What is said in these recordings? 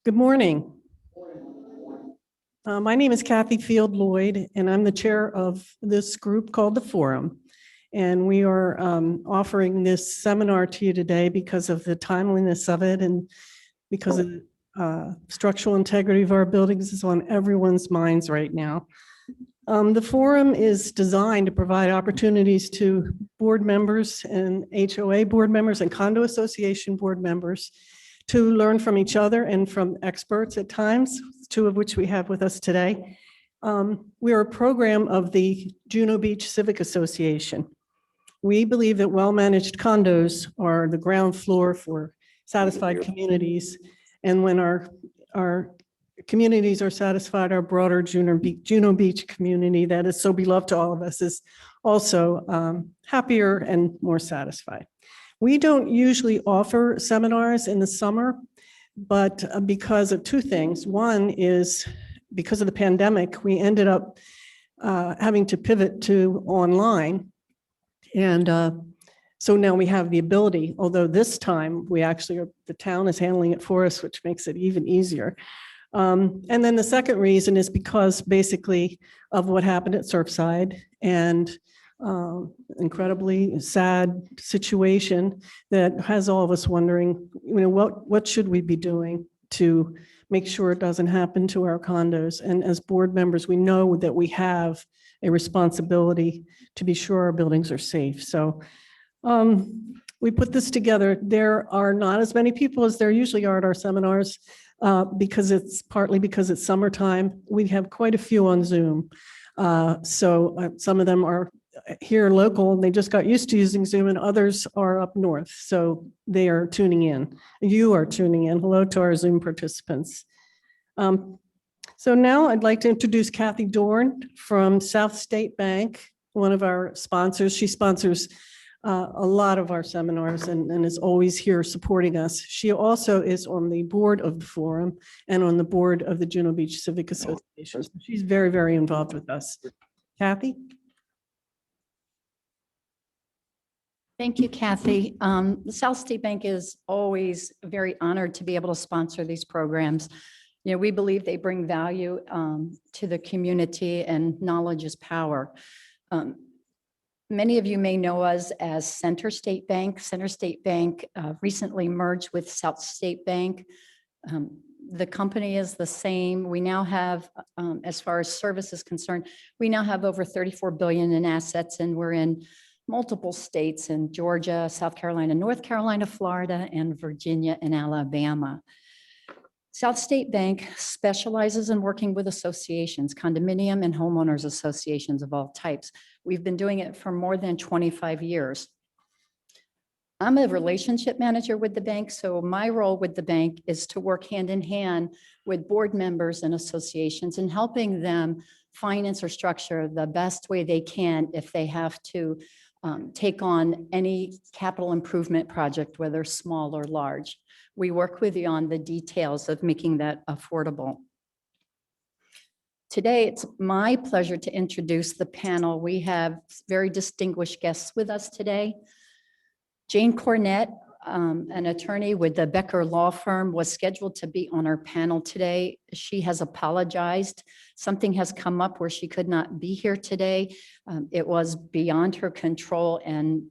Good morning. My name is Kathy Field Lloyd, and I'm the chair of this group called the Forum. And we are offering this seminar to you today because of the timeliness of it and because of structural integrity of our buildings is on everyone's minds right now. The forum is designed to provide opportunities to board members and HOA board members and condo association board members to learn from each other and from experts at times, two of which we have with us today. We are a program of the Juno Beach Civic Association. We believe that well-managed condos are the ground floor for satisfied communities. And when our communities are satisfied, our broader Juno Beach community that is so beloved to all of us is also happier and more satisfied. We don't usually offer seminars in the summer, but because of two things. One is because of the pandemic, we ended up having to pivot to online. And so now we have the ability, although this time we actually are, the town is handling it for us, which makes it even easier. And then the second reason is because basically of what happened at Surfside and incredibly sad situation that has all of us wondering, what should we be doing to make sure it doesn't happen to our condos? And as board members, we know that we have a responsibility to be sure our buildings are safe. So we put this together. There are not as many people as there usually are at our seminars because it's summertime. We have quite a few on Zoom. So some of them are here local and they just got used to using Zoom, and others are up north. So they are tuning in. You are tuning in. Hello to our Zoom participants. So now I'd like to introduce Kathy Dorn from South State Bank, one of our sponsors. She sponsors a lot of our seminars and is always here supporting us. She also is on the board of the Forum and on the board of the Juno Beach Civic Association. So she's very, very involved with us. Kathy? Thank you, Kathy. The South State Bank is always very honored to be able to sponsor these programs. We believe they bring value to the community, and knowledge is power. Many of you may know us as Center State Bank. Center State Bank recently merged with South State Bank. The company is the same. We now have, as far as service is concerned, we now have over 34 billion in assets, and we're in multiple states in Georgia, South Carolina, North Carolina, Florida, and Virginia and Alabama. South State Bank specializes in working with associations, condominium and homeowners associations of all types. We've been doing it for more than 25 years. I'm a relationship manager with the bank, so my role with the bank is to work hand in hand with board members and associations and helping them finance or structure the best way they can if they have to take on any capital improvement project, whether small or large. We work with you on the details of making that affordable. Today, it's my pleasure to introduce the panel. We have very distinguished guests with us today. Jane Cornett, an attorney with the Becker Law Firm, was scheduled to be on our panel today. She has apologized. Something has come up where she could not be here today. It was beyond her control, and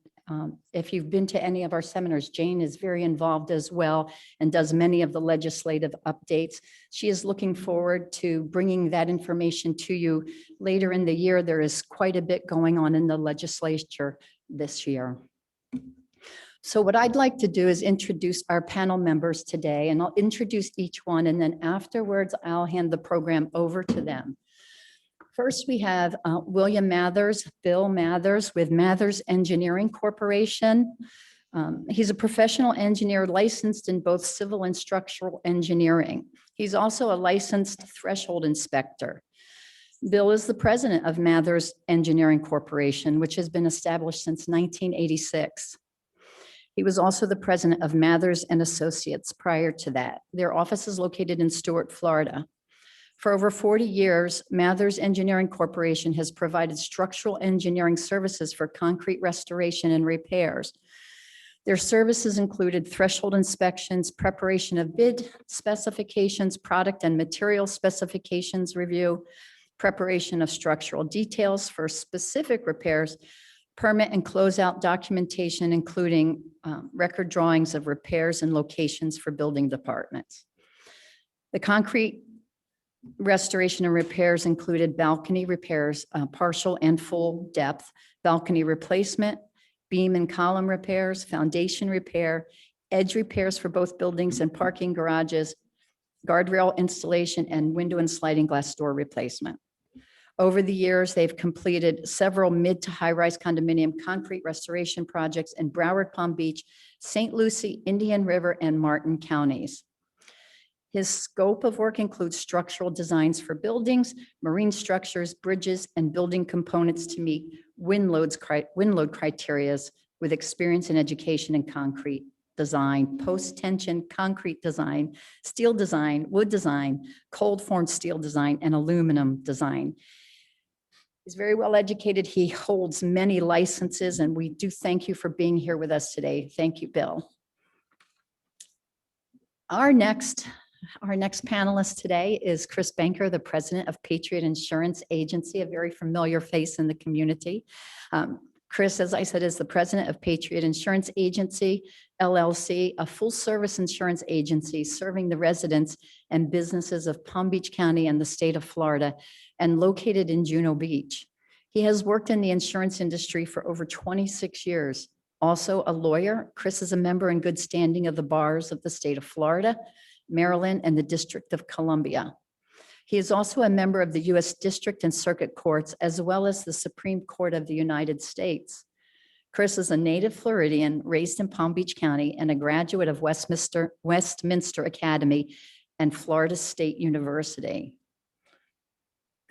if you've been to any of our seminars, Jane is very involved as well and does many of the legislative updates. She is looking forward to bringing that information to you later in the year. There is quite a bit going on in the legislature this year. So what I'd like to do is introduce our panel members today, and I'll introduce each one, and then afterwards I'll hand the program over to them. First, we have William Mathers, Bill Mathers with Mathers Engineering Corporation. He's a professional engineer licensed in both civil and structural engineering. He's also a licensed threshold inspector. Bill is the president of Mathers Engineering Corporation, which has been established since 1986. He was also the president of Mathers and Associates prior to that. Their office is located in Stuart, Florida. For over 40 years, Mathers Engineering Corporation has provided structural engineering services for concrete restoration and repairs. Their services included threshold inspections, preparation of bid specifications, product and material specifications review, preparation of structural details for specific repairs, permit and closeout documentation, including record drawings of repairs and locations for building departments. The concrete restoration and repairs included balcony repairs, partial and full depth, balcony replacement, beam and column repairs, foundation repair, edge repairs for both buildings and parking garages, guardrail installation, and window and sliding glass door replacement. Over the years, they've completed several mid to high-rise condominium concrete restoration projects in Broward, Palm Beach, St. Lucie, Indian River, and Martin counties. His scope of work includes structural designs for buildings, marine structures, bridges, and building components to meet wind load criteria with experience in education and concrete design, post-tension concrete design, steel design, wood design, cold formed steel design, and aluminum design. He's very well educated. He holds many licenses, and we do thank you for being here with us today. Thank you, Bill. Our next panelist today is Chris Banker, the president of Patriot Insurance Agency, a very familiar face in the community. Chris, as I said, is the president of Patriot Insurance Agency, LLC, a full-service insurance agency serving the residents and businesses of Palm Beach County and the state of Florida, and located in Juno Beach. He has worked in the insurance industry for over 26 years. Also a lawyer, Chris is a member in good standing of the bars of the state of Florida, Maryland, and the District of Columbia. He is also a member of the U.S. District and Circuit Courts, as well as the Supreme Court of the United States. Chris is a native Floridian, raised in Palm Beach County, and a graduate of Westminster Academy and Florida State University.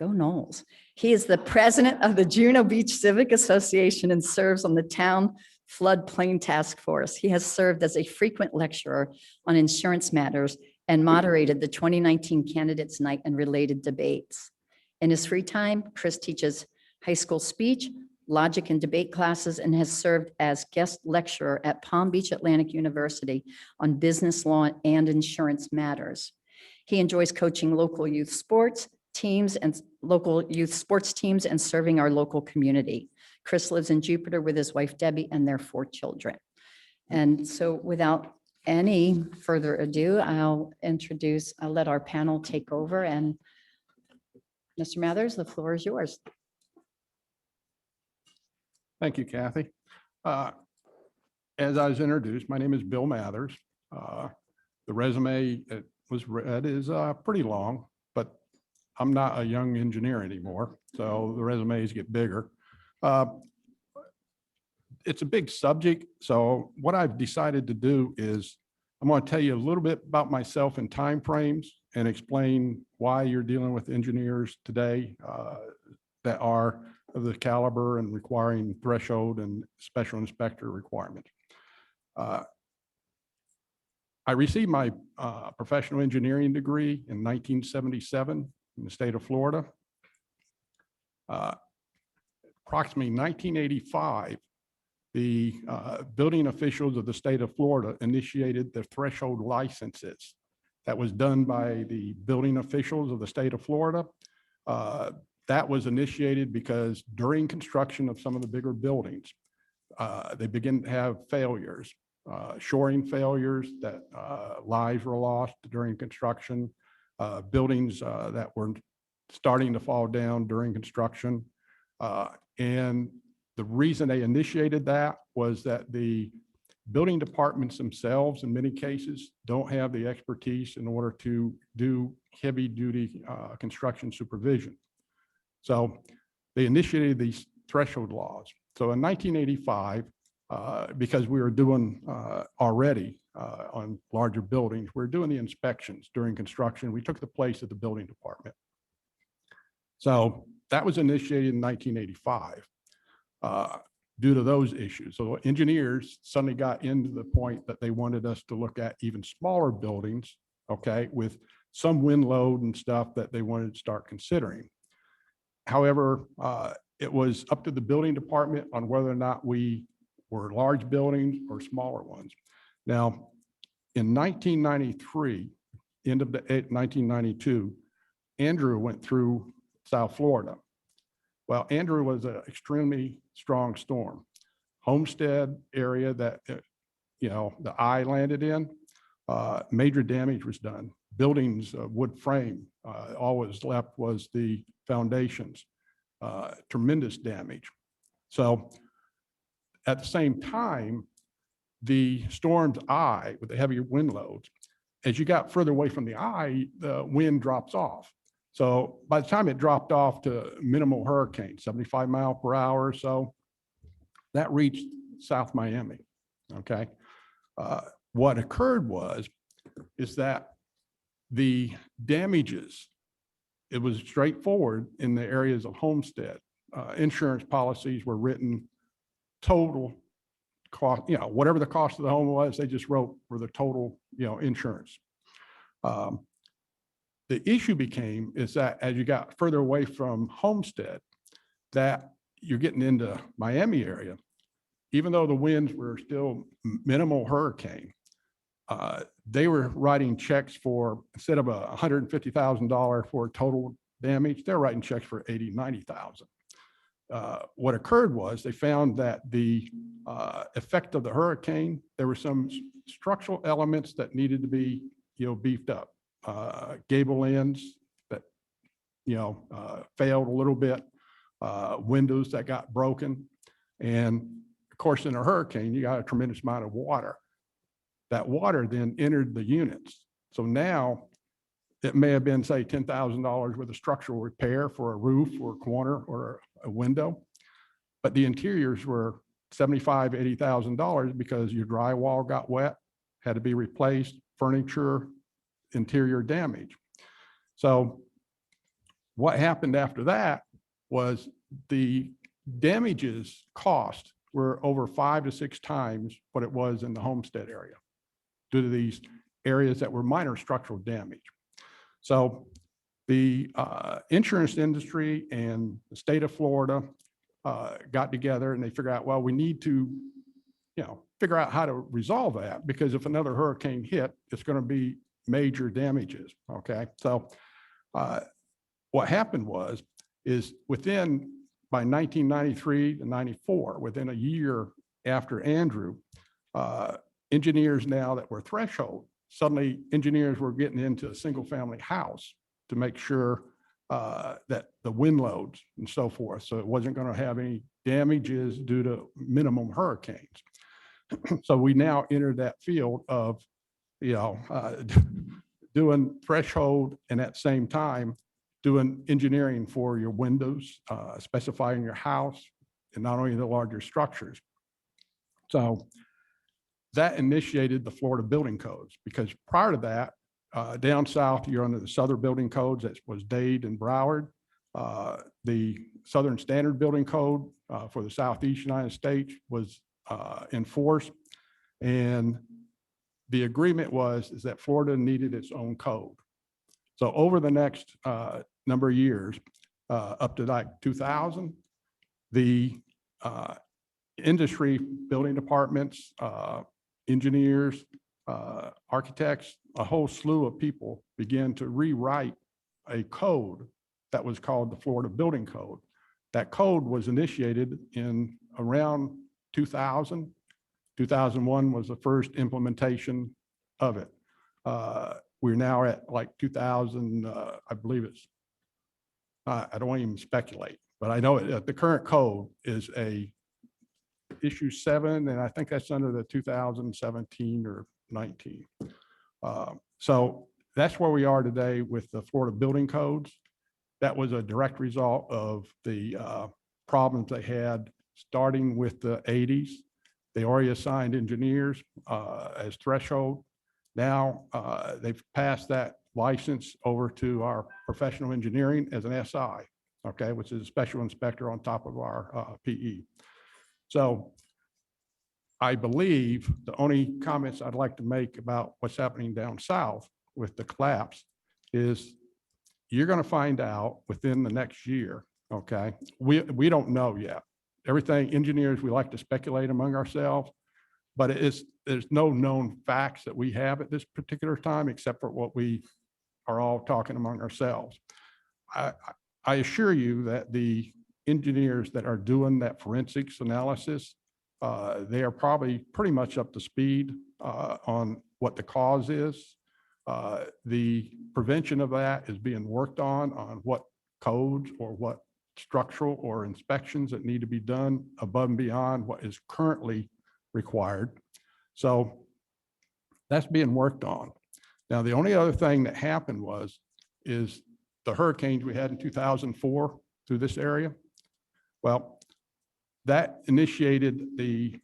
Go Noles. He is the president of the Juno Beach Civic Association and serves on the town floodplain task force. He has served as a frequent lecturer on insurance matters and moderated the 2019 Candidates Night and related debates. In his free time, Chris teaches high school speech, logic, and debate classes, and has served as guest lecturer at Palm Beach Atlantic University on business law and insurance matters. He enjoys coaching local youth sports teams and serving our local community. Chris lives in Jupiter with his wife Debbie and their 4 children. And so without any further ado, I'll let our panel take over, and Mr. Mathers, the floor is yours. Thank you, Kathy. As I was introduced, my name is Bill Mathers. The resume that was read is pretty long, but I'm not a young engineer anymore, so the resumes get bigger. It's a big subject, so what I've decided to do is I'm going to tell you a little bit about myself in time frames and explain why you're dealing with engineers today that are of the caliber and requiring threshold and special inspector requirements. I received my professional engineering degree in 1977 in the state of Florida. Approximately 1985, the building officials of the state of Florida initiated the threshold licenses. That was done by the building officials of the state of Florida. That was initiated because during construction of some of the bigger buildings, they begin to have failures, shoring failures that lives were lost during construction, buildings that were starting to fall down during construction. And the reason they initiated that was that the building departments themselves, in many cases, don't have the expertise in order to do heavy duty construction supervision. So they initiated these threshold laws. So in 1985, because we were doing already on larger buildings, we were doing the inspections during construction. We took the place of the building department. So that was initiated in 1985 due to those issues. So engineers suddenly got into the point that they wanted us to look at even smaller buildings, okay, with some wind load and stuff that they wanted to start considering. However, it was up to the building department on whether or not we were large buildings or smaller ones. Now, in 1993, end of the 1992, Andrew went through South Florida. Well, Andrew was an extremely strong storm. Homestead area that, the eye landed in, major damage was done. Buildings, wood frame, all was left was the foundations, tremendous damage. So at the same time, the storm's eye with the heavier wind loads, as you got further away from the eye, the wind drops off. So by the time it dropped off to minimal hurricane, 75 mile per hour or so, that reached South Miami, okay? What occurred is that the damages, it was straightforward in the areas of homestead. Insurance policies were written total cost, whatever the cost of the home was, they just wrote for the total, insurance. The issue became is that as you got further away from homestead, that you're getting into Miami area, even though the winds were still minimal hurricane, they were writing checks for, instead of $150,000 for total damage, they're writing checks for $80,000, $90,000. What occurred was they found that the effect of the hurricane, there were some structural elements that needed to be, beefed up. Gable ends that, failed a little bit, windows that got broken. And of course, in a hurricane, you got a tremendous amount of water. That water then entered the units. So now it may have been, say, $10,000 worth of structural repair for a roof or a corner or a window, but the interiors were $75,000, $80,000 because your drywall got wet, had to be replaced, furniture, interior damage. So what happened after that was the damages cost were over 5 to 6 times what it was in the homestead area due to these areas that were minor structural damage. So the insurance industry and the state of Florida got together and they figured out, well, we need to, figure out how to resolve that, because if another hurricane hit, it's going to be major damages. Okay. So what happened is by 1993 to 94, within a year after Andrew, engineers now that were threshold, suddenly engineers were getting into a single family house to make sure that the wind loads and so forth. So it wasn't going to have any damages due to minimum hurricanes. So we now entered that field of, doing threshold and at the same time doing engineering for your windows, specifying your house, and not only the larger structures. So that initiated the Florida building codes, because prior to that, down south, you're under the Southern building codes. That was Dade and Broward. The Southern Standard Building Code for the Southeast United States was enforced. And the agreement is that Florida needed its own code. So over the next number of years, up to like 2000, the industry, building departments, engineers, architects, a whole slew of people began to rewrite a code that was called the Florida Building Code. That code was initiated in around 2000. 2001 was the first implementation of it. We're now at like 2000, I believe it's, I don't want to even speculate, but I know the current code is issue 7, and I think that's under the 2017 or 19. So that's where we are today with the Florida building codes. That was a direct result of the problems they had starting with the 80s. They already assigned engineers as threshold. Now they've passed that license over to our professional engineering as an SI, okay, which is a special inspector on top of our PE. So I believe the only comments I'd like to make about what's happening down south with the collapse is you're going to find out within the next year, okay? We don't know yet. everything, engineers, we like to speculate among ourselves, but there's no known facts that we have at this particular time, except for what we are all talking among ourselves. I assure you that the engineers that are doing that forensics analysis, they are probably pretty much up to speed on what the cause is. The prevention of that is being worked on what codes or what structural or inspections that need to be done above and beyond what is currently required. So that's being worked on. Now, the only other thing that happened is the hurricanes we had in 2004 through this area. Well, that initiated the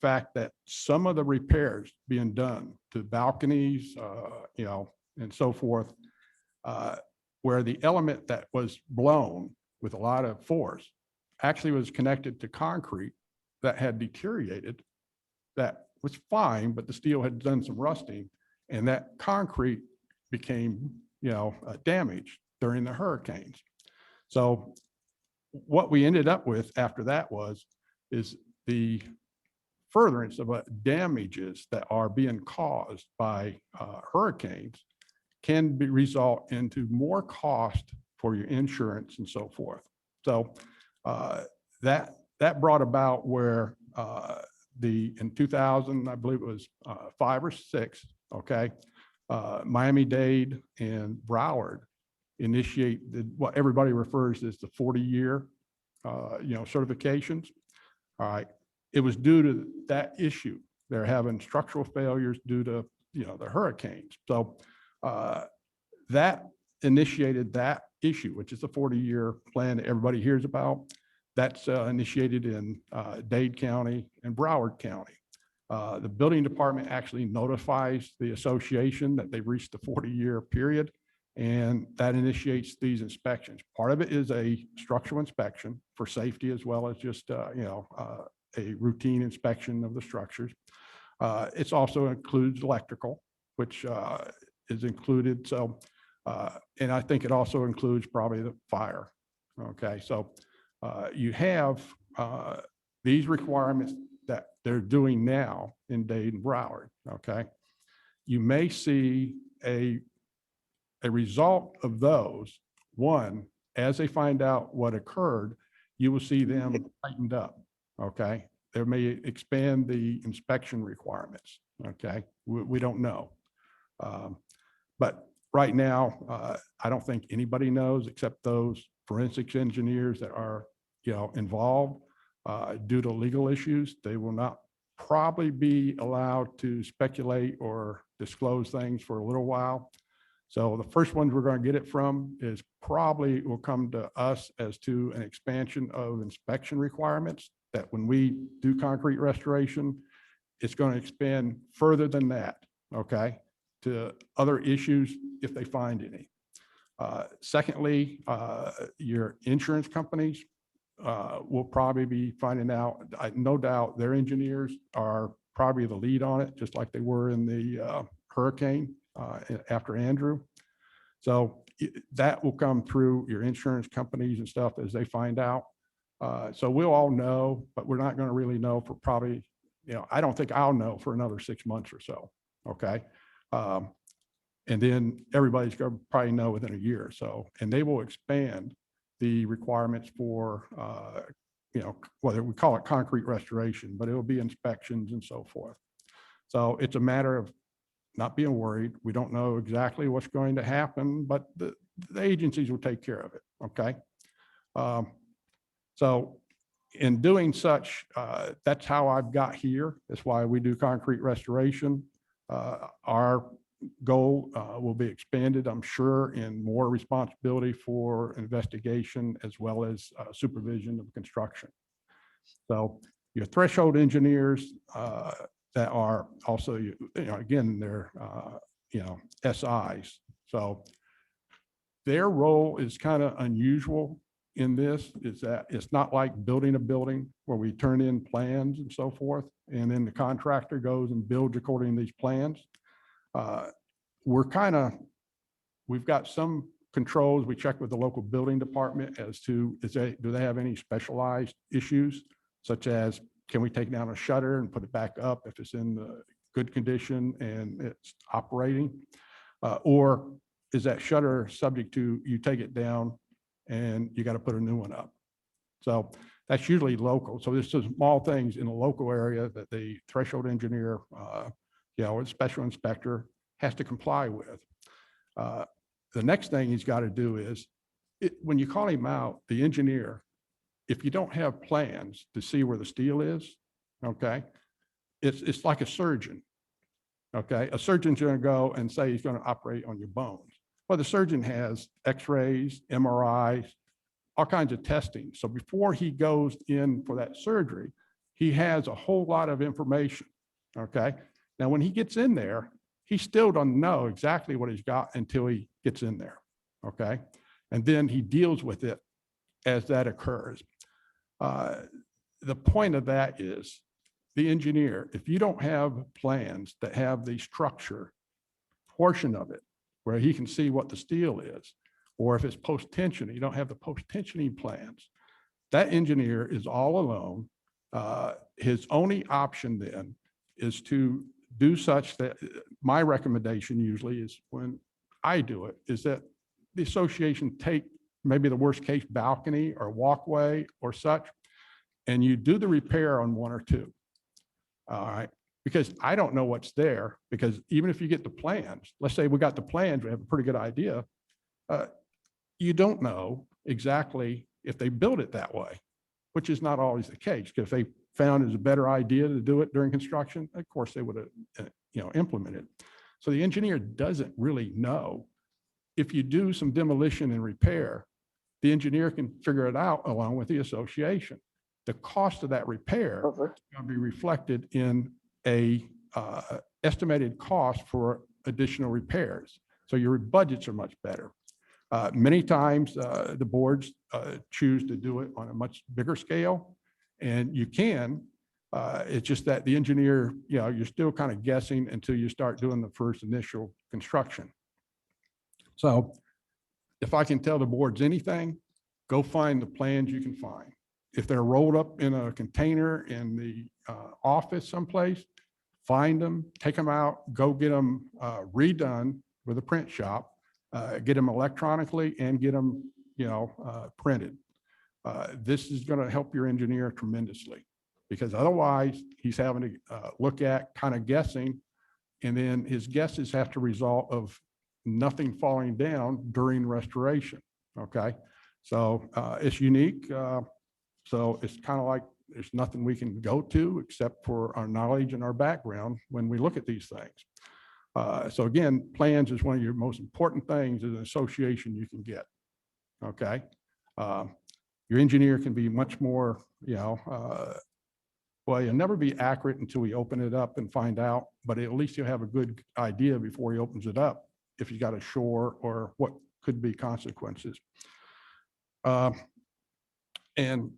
fact that some of the repairs being done to balconies, and so forth, where the element that was blown with a lot of force actually was connected to concrete that had deteriorated, that was fine, but the steel had done some rusting, and that concrete became, damaged during the hurricanes. So what we ended up with after that is the furtherance of damages that are being caused by hurricanes can result into more cost for your insurance and so forth. So that brought about where in 2000, I believe it was 5 or 6, okay, Miami-Dade and Broward initiate what everybody refers to as the 40-year, certifications. All right, it was due to that issue. They're having structural failures due to, the hurricanes. So that initiated that issue, which is the 40-year plan that everybody hears about. That's initiated in Dade County and Broward County. The building department actually notifies the association that they've reached the 40-year period, and that initiates these inspections. Part of it is a structural inspection for safety, as well as just a routine inspection of the structures. It also includes electrical, which is included. So, and I think it also includes probably the fire. Okay, so you have these requirements that they're doing now in Dade and Broward. Okay, you may see a result of those. One, as they find out what occurred, you will see them tightened up. Okay, they may expand the inspection requirements. Okay, we don't know, but right now, I don't think anybody knows except those forensics engineers that are, involved due to legal issues. They will not probably be allowed to speculate or disclose things for a little while. So the first ones we're going to get it from is probably will come to us as to an expansion of inspection requirements, that when we do concrete restoration, it's going to expand further than that, okay, to other issues if they find any. Secondly, your insurance companies will probably be finding out, no doubt their engineers are probably the lead on it, just like they were in the hurricane after Andrew. So that will come through your insurance companies and stuff as they find out. So we'll all know, but we're not going to really know for probably, I don't think I'll know for another 6 months or so. Okay. And then everybody's going to probably know within a year or so, and they will expand the requirements for, whether we call it concrete restoration, but it will be inspections and so forth. So it's a matter of not being worried. We don't know exactly what's going to happen, but the agencies will take care of it. Okay. So in doing such, that's how I've got here. That's why we do concrete restoration. Our goal will be expanded, I'm sure, in more responsibility for investigation as well as supervision of construction. So your threshold engineers that are also, again, they're, SIs. So their role is kind of unusual in this, is that it's not like building a building where we turn in plans and so forth, and then the contractor goes and builds according to these plans. We've got some controls. We check with the local building department as to, do they have any specialized issues such as, can we take down a shutter and put it back up if it's in the good condition and it's operating? Or is that shutter subject to you take it down and you got to put a new one up? So that's usually local. So there's some small things in a local area that the threshold engineer, or the special inspector has to comply with. The next thing he's got to do is, when you call him out, the engineer, if you don't have plans to see where the steel is, okay, it's like a surgeon. Okay, a surgeon's going to go and say he's going to operate on your bones. Well, the surgeon has X-rays, MRIs, all kinds of testing. So before he goes in for that surgery, he has a whole lot of information. Okay, now when he gets in there, he still doesn't know exactly what he's got until he gets in there. Okay, and then he deals with it as that occurs. The point of that is, the engineer, if you don't have plans that have the structure portion of it, where he can see what the steel is, or if it's post-tensioning, you don't have the post-tensioning plans, that engineer is all alone. His only option then is to do such that, my recommendation usually is, when I do it, is that the association take maybe the worst case balcony or walkway or such, and you do the repair on one or two. All right, because I don't know what's there, because even if you get the plans, let's say we got the plans, we have a pretty good idea. You don't know exactly if they built it that way, which is not always the case. Because if they found it was a better idea to do it during construction, of course they would have, implemented. So the engineer doesn't really know. If you do some demolition and repair, the engineer can figure it out along with the association. The cost of that repair is going to be reflected in a estimated cost for additional repairs. So your budgets are much better. Many times the boards choose to do it on a much bigger scale, and you can. It's just that the engineer, you're still kind of guessing until you start doing the first initial construction. So if I can tell the boards anything, go find the plans you can find. If they're rolled up in a container in the office someplace, find them, take them out, go get them redone with a print shop, get them electronically and get them, printed. This is going to help your engineer tremendously, because otherwise he's having to look at kind of guessing, and then his guesses have to result of nothing falling down during restoration. Okay, so it's unique. So it's kind of like there's nothing we can go to except for our knowledge and our background when we look at these things. So again, plans is one of your most important things as an association you can get. Okay. Your engineer can be much more, well, you'll never be accurate until we open it up and find out, but at least you'll have a good idea before he opens it up if he's got a shore or what could be consequences. And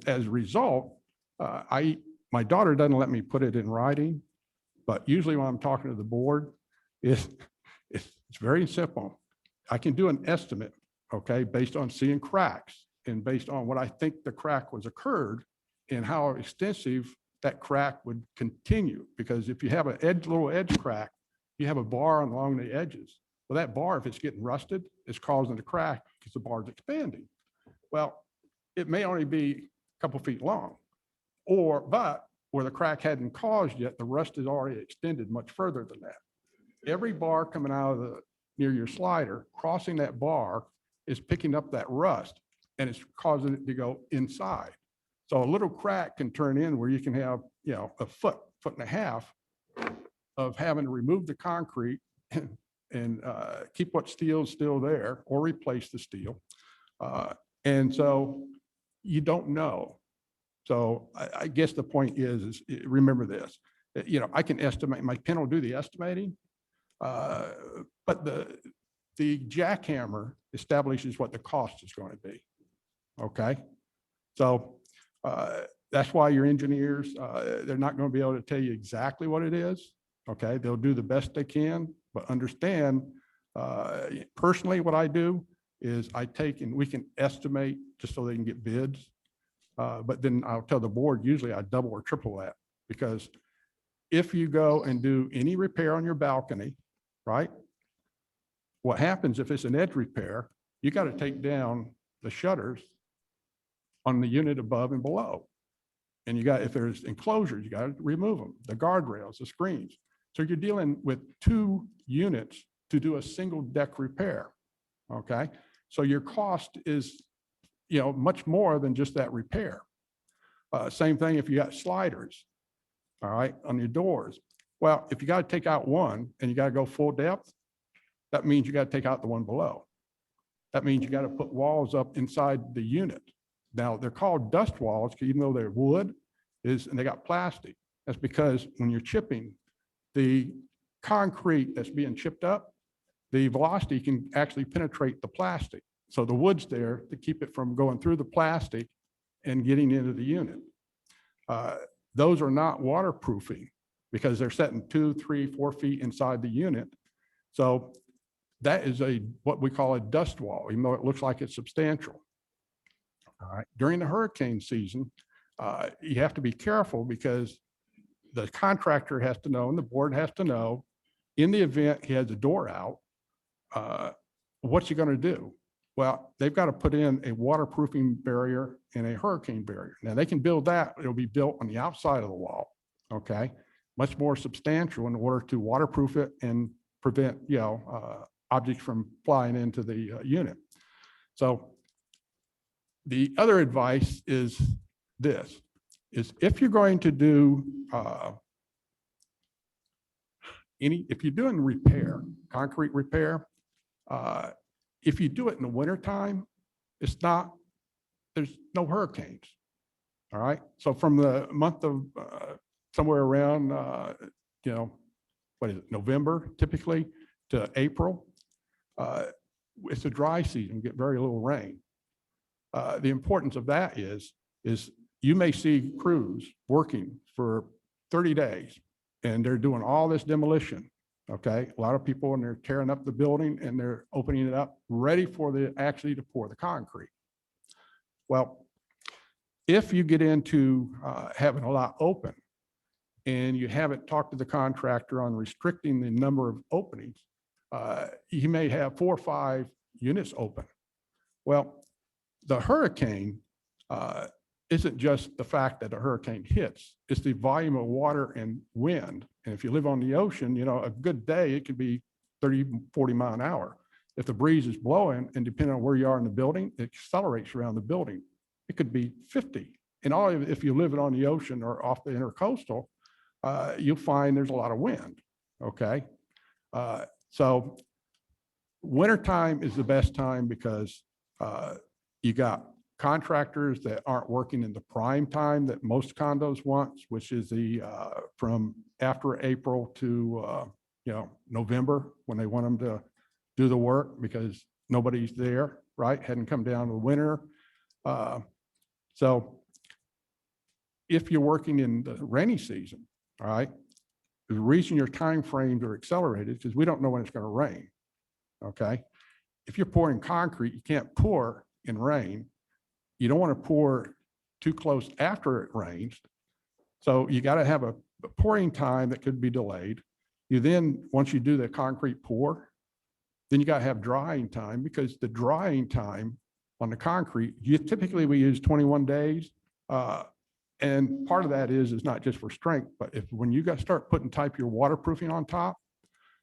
as a result, my daughter doesn't let me put it in writing, but usually when I'm talking to the board, it's very simple. I can do an estimate, okay, based on seeing cracks and based on what I think the crack was occurred and how extensive that crack would continue. Because if you have a little edge crack, you have a bar along the edges. Well, that bar, if it's getting rusted, it's causing a crack because the bar is expanding. Well, it may only be a couple feet long, but where the crack hadn't caused yet, the rust is already extended much further than that. Every bar coming out of near your slider, crossing that bar is picking up that rust, and it's causing it to go inside. So a little crack can turn in where you can have, a foot and a half of having to remove the concrete and keep what steel is still there or replace the steel. And so you don't know. So I guess the point is remember this, I can estimate, my pen will do the estimating, but the jackhammer establishes what the cost is going to be. Okay. So that's why your engineers, they're not going to be able to tell you exactly what it is. Okay. They'll do the best they can, but understand, personally, what I do is I take and we can estimate just so they can get bids. But then I'll tell the board, usually I double or triple that, because if you go and do any repair on your balcony, right? What happens if it's an edge repair, you got to take down the shutters on the unit above and below. And you got, if there's enclosures, you got to remove them, the guardrails, the screens. So you're dealing with 2 units to do a single deck repair. Okay. So your cost is, much more than just that repair. Same thing if you got sliders, all right, on your doors. Well, if you got to take out one and you got to go full depth, that means you got to take out the one below. That means you got to put walls up inside the unit. Now they're called dust walls, even though they're wood, and they got plastic. That's because when you're chipping, the concrete that's being chipped up, the velocity can actually penetrate the plastic. So the wood's there to keep it from going through the plastic and getting into the unit. Those are not waterproofing because they're setting 2, 3, 4 feet inside the unit. So that is what we call a dust wall, even though it looks like it's substantial. All right. During the hurricane season, you have to be careful because the contractor has to know and the board has to know, in the event he has a door out, what's he going to do? Well, they've got to put in a waterproofing barrier and a hurricane barrier. Now they can build that. It'll be built on the outside of the wall. Okay. Much more substantial in order to waterproof it and prevent, objects from flying into the unit. So the other advice is this, is if you're going to do if you're doing repair, concrete repair, if you do it in the wintertime, there's no hurricanes. All right. So from the month of somewhere around, what is it, November typically to April, it's a dry season, get very little rain. The importance of that is you may see crews working for 30 days and they're doing all this demolition. Okay. A lot of people, and they're tearing up the building and they're opening it up ready for actually to pour the concrete. Well, if you get into having a lot open and you haven't talked to the contractor on restricting the number of openings, you may have 4 or 5 units open. Well, the hurricane isn't just the fact that a hurricane hits, it's the volume of water and wind. And if you live on the ocean, a good day, it could be 30, 40 miles an hour. If the breeze is blowing, and depending on where you are in the building, it accelerates around the building. It could be 50. And if you live on the ocean or off the intercoastal, you'll find there's a lot of wind. Okay. So wintertime is the best time because you got contractors that aren't working in the prime time that most condos want, which is from after April to November, when they want them to do the work because nobody's there, right? Hadn't come down to the winter. So if you're working in the rainy season, all right, the reason your time frames are accelerated is because we don't know when it's going to rain. Okay. If you're pouring concrete, you can't pour in rain. You don't want to pour too close after it rains. So you got to have a pouring time that could be delayed. You then, once you do the concrete pour, then you got to have drying time, because the drying time on the concrete, typically we use 21 days. And part of that is not just for strength, but when you start putting your waterproofing on top,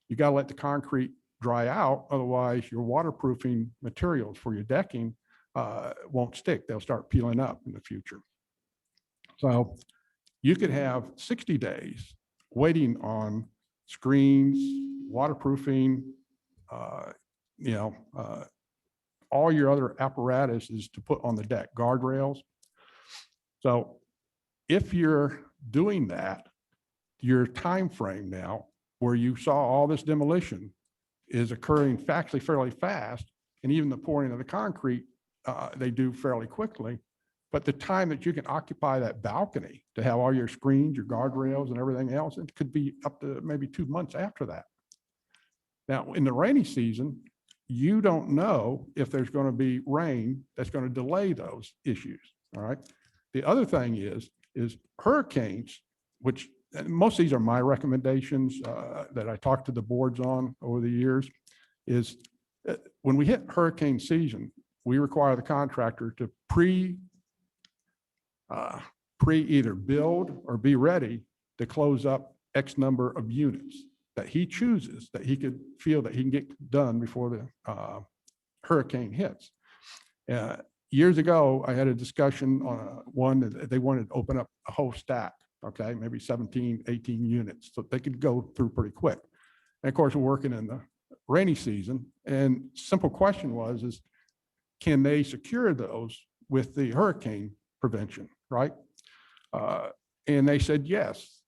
you got to let the concrete dry out. Otherwise your waterproofing materials for your decking won't stick. They'll start peeling up in the future. So you could have 60 days waiting on screens, waterproofing, all your other apparatus is to put on the deck, guardrails. So if you're doing that, your time frame now, where you saw all this demolition, is occurring actually fairly fast, and even the pouring of the concrete, they do fairly quickly. But the time that you can occupy that balcony to have all your screens, your guardrails, and everything else, it could be up to maybe 2 months after that. Now, in the rainy season, you don't know if there's going to be rain that's going to delay those issues. All right. The other thing is hurricanes, which and most of these are my recommendations that I talked to the boards on over the years, is when we hit hurricane season, we require the contractor to pre either build or be ready to close up X number of units that he chooses, that he could feel that he can get done before the hurricane hits. Years ago, I had a discussion on one that they wanted to open up a whole stack, okay, maybe 17, 18 units, so they could go through pretty quick. And of course, we're working in the rainy season, and simple question is, can they secure those with the hurricane prevention, right? And they said yes.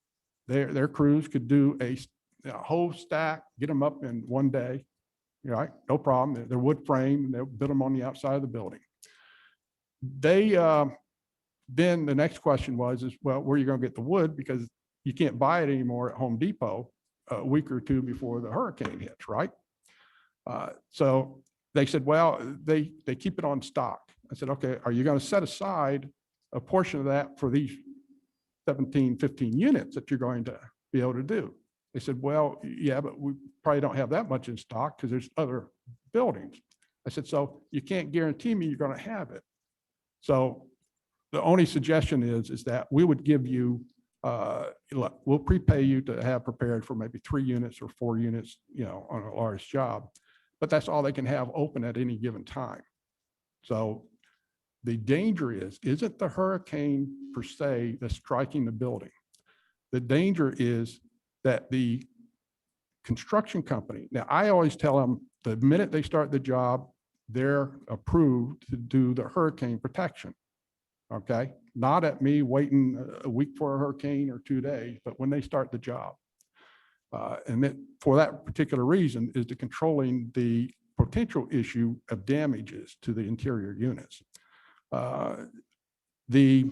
Their crews could do a whole stack, get them up in one day, right? No problem. They're wood frame, and they'll build them on the outside of the building. Then the next question is, well, where are you going to get the wood? Because you can't buy it anymore at Home Depot a week or two before the hurricane hits, right? So they said, well, they keep it on stock. I said, okay, are you going to set aside a portion of that for these 17, 15 units that you're going to be able to do? They said, well, yeah, but we probably don't have that much in stock because there's other buildings. I said, so you can't guarantee me you're going to have it. So the only suggestion is that we would give you, look, we'll prepay you to have prepared for maybe 3 units or 4 units, on a large job, but that's all they can have open at any given time. So the danger isn't the hurricane per se that's striking the building. The danger is that the construction company, now I always tell them the minute they start the job, they're approved to do the hurricane protection. Okay, not at me waiting a week for a hurricane or 2 days, but when they start the job. And that for that particular reason is to controlling the potential issue of damages to the interior units. The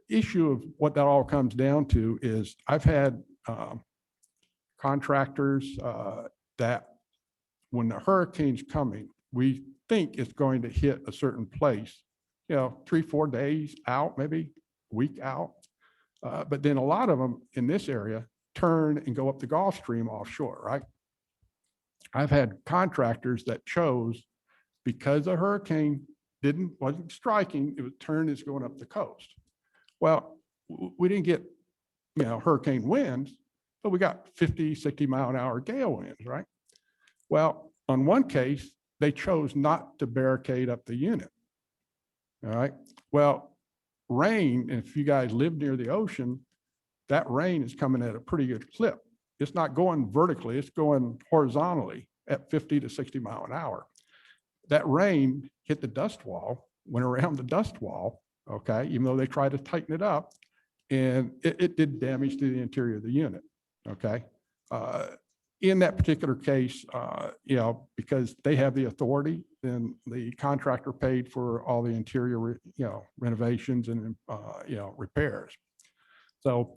issue of what that all comes down to is I've had contractors that when the hurricane's coming, we think it's going to hit a certain place, 3, 4 days out, maybe a week out. But then a lot of them in this area turn and go up the Gulf Stream offshore, right? I've had contractors that chose, because the hurricane wasn't striking, it was turned, it's going up the coast. Well, we didn't get, hurricane winds, but we got 50, 60-mile-an-hour gale winds, right? Well, on one case, they chose not to barricade up the unit. All right. Well, rain, and if you guys live near the ocean, that rain is coming at a pretty good clip. It's not going vertically, it's going horizontally at 50 to 60 mile an hour. That rain hit the dust wall, went around the dust wall, okay, even though they tried to tighten it up, and it did damage to the interior of the unit, okay? In that particular case, because they have the authority, then the contractor paid for all the interior, renovations and, repairs. So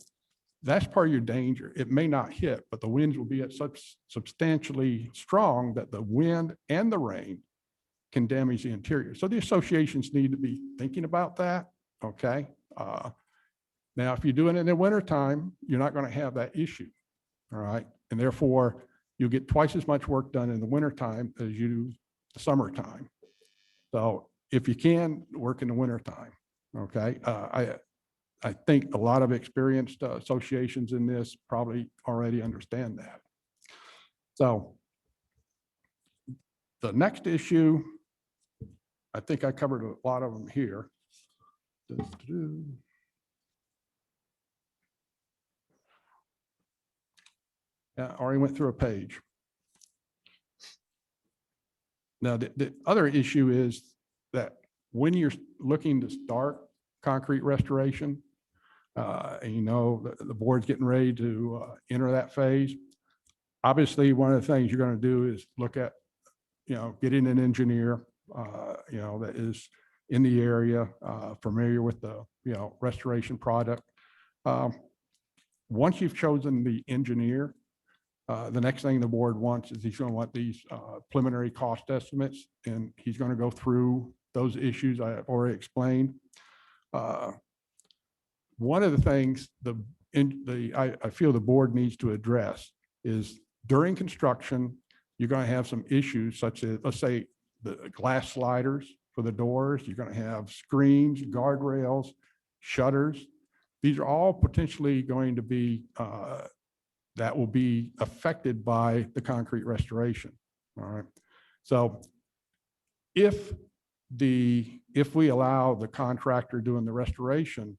that's part of your danger. It may not hit, but the winds will be at such substantially strong that the wind and the rain can damage the interior. So the associations need to be thinking about that, okay? Now, if you're doing it in the wintertime, you're not going to have that issue, all right? And therefore, you'll get twice as much work done in the wintertime as you do the summertime. So if you can, work in the wintertime, okay? I think a lot of experienced associations in this probably already understand that. So the next issue, I think I covered a lot of them here. Yeah, I already went through a page. Now, the other issue is that when you're looking to start concrete restoration, and the board's getting ready to enter that phase, obviously one of the things you're going to do is look at, getting an engineer, that is in the area, familiar with the, restoration product. Once you've chosen the engineer, the next thing the board wants is he's going to want these preliminary cost estimates, and he's going to go through those issues I have already explained. One of the things I feel the board needs to address is during construction, you're going to have some issues such as, let's say, the glass sliders for the doors. You're going to have screens, guardrails, shutters. These are all potentially going to be, that will be affected by the concrete restoration. All right. So if we allow the contractor doing the restoration,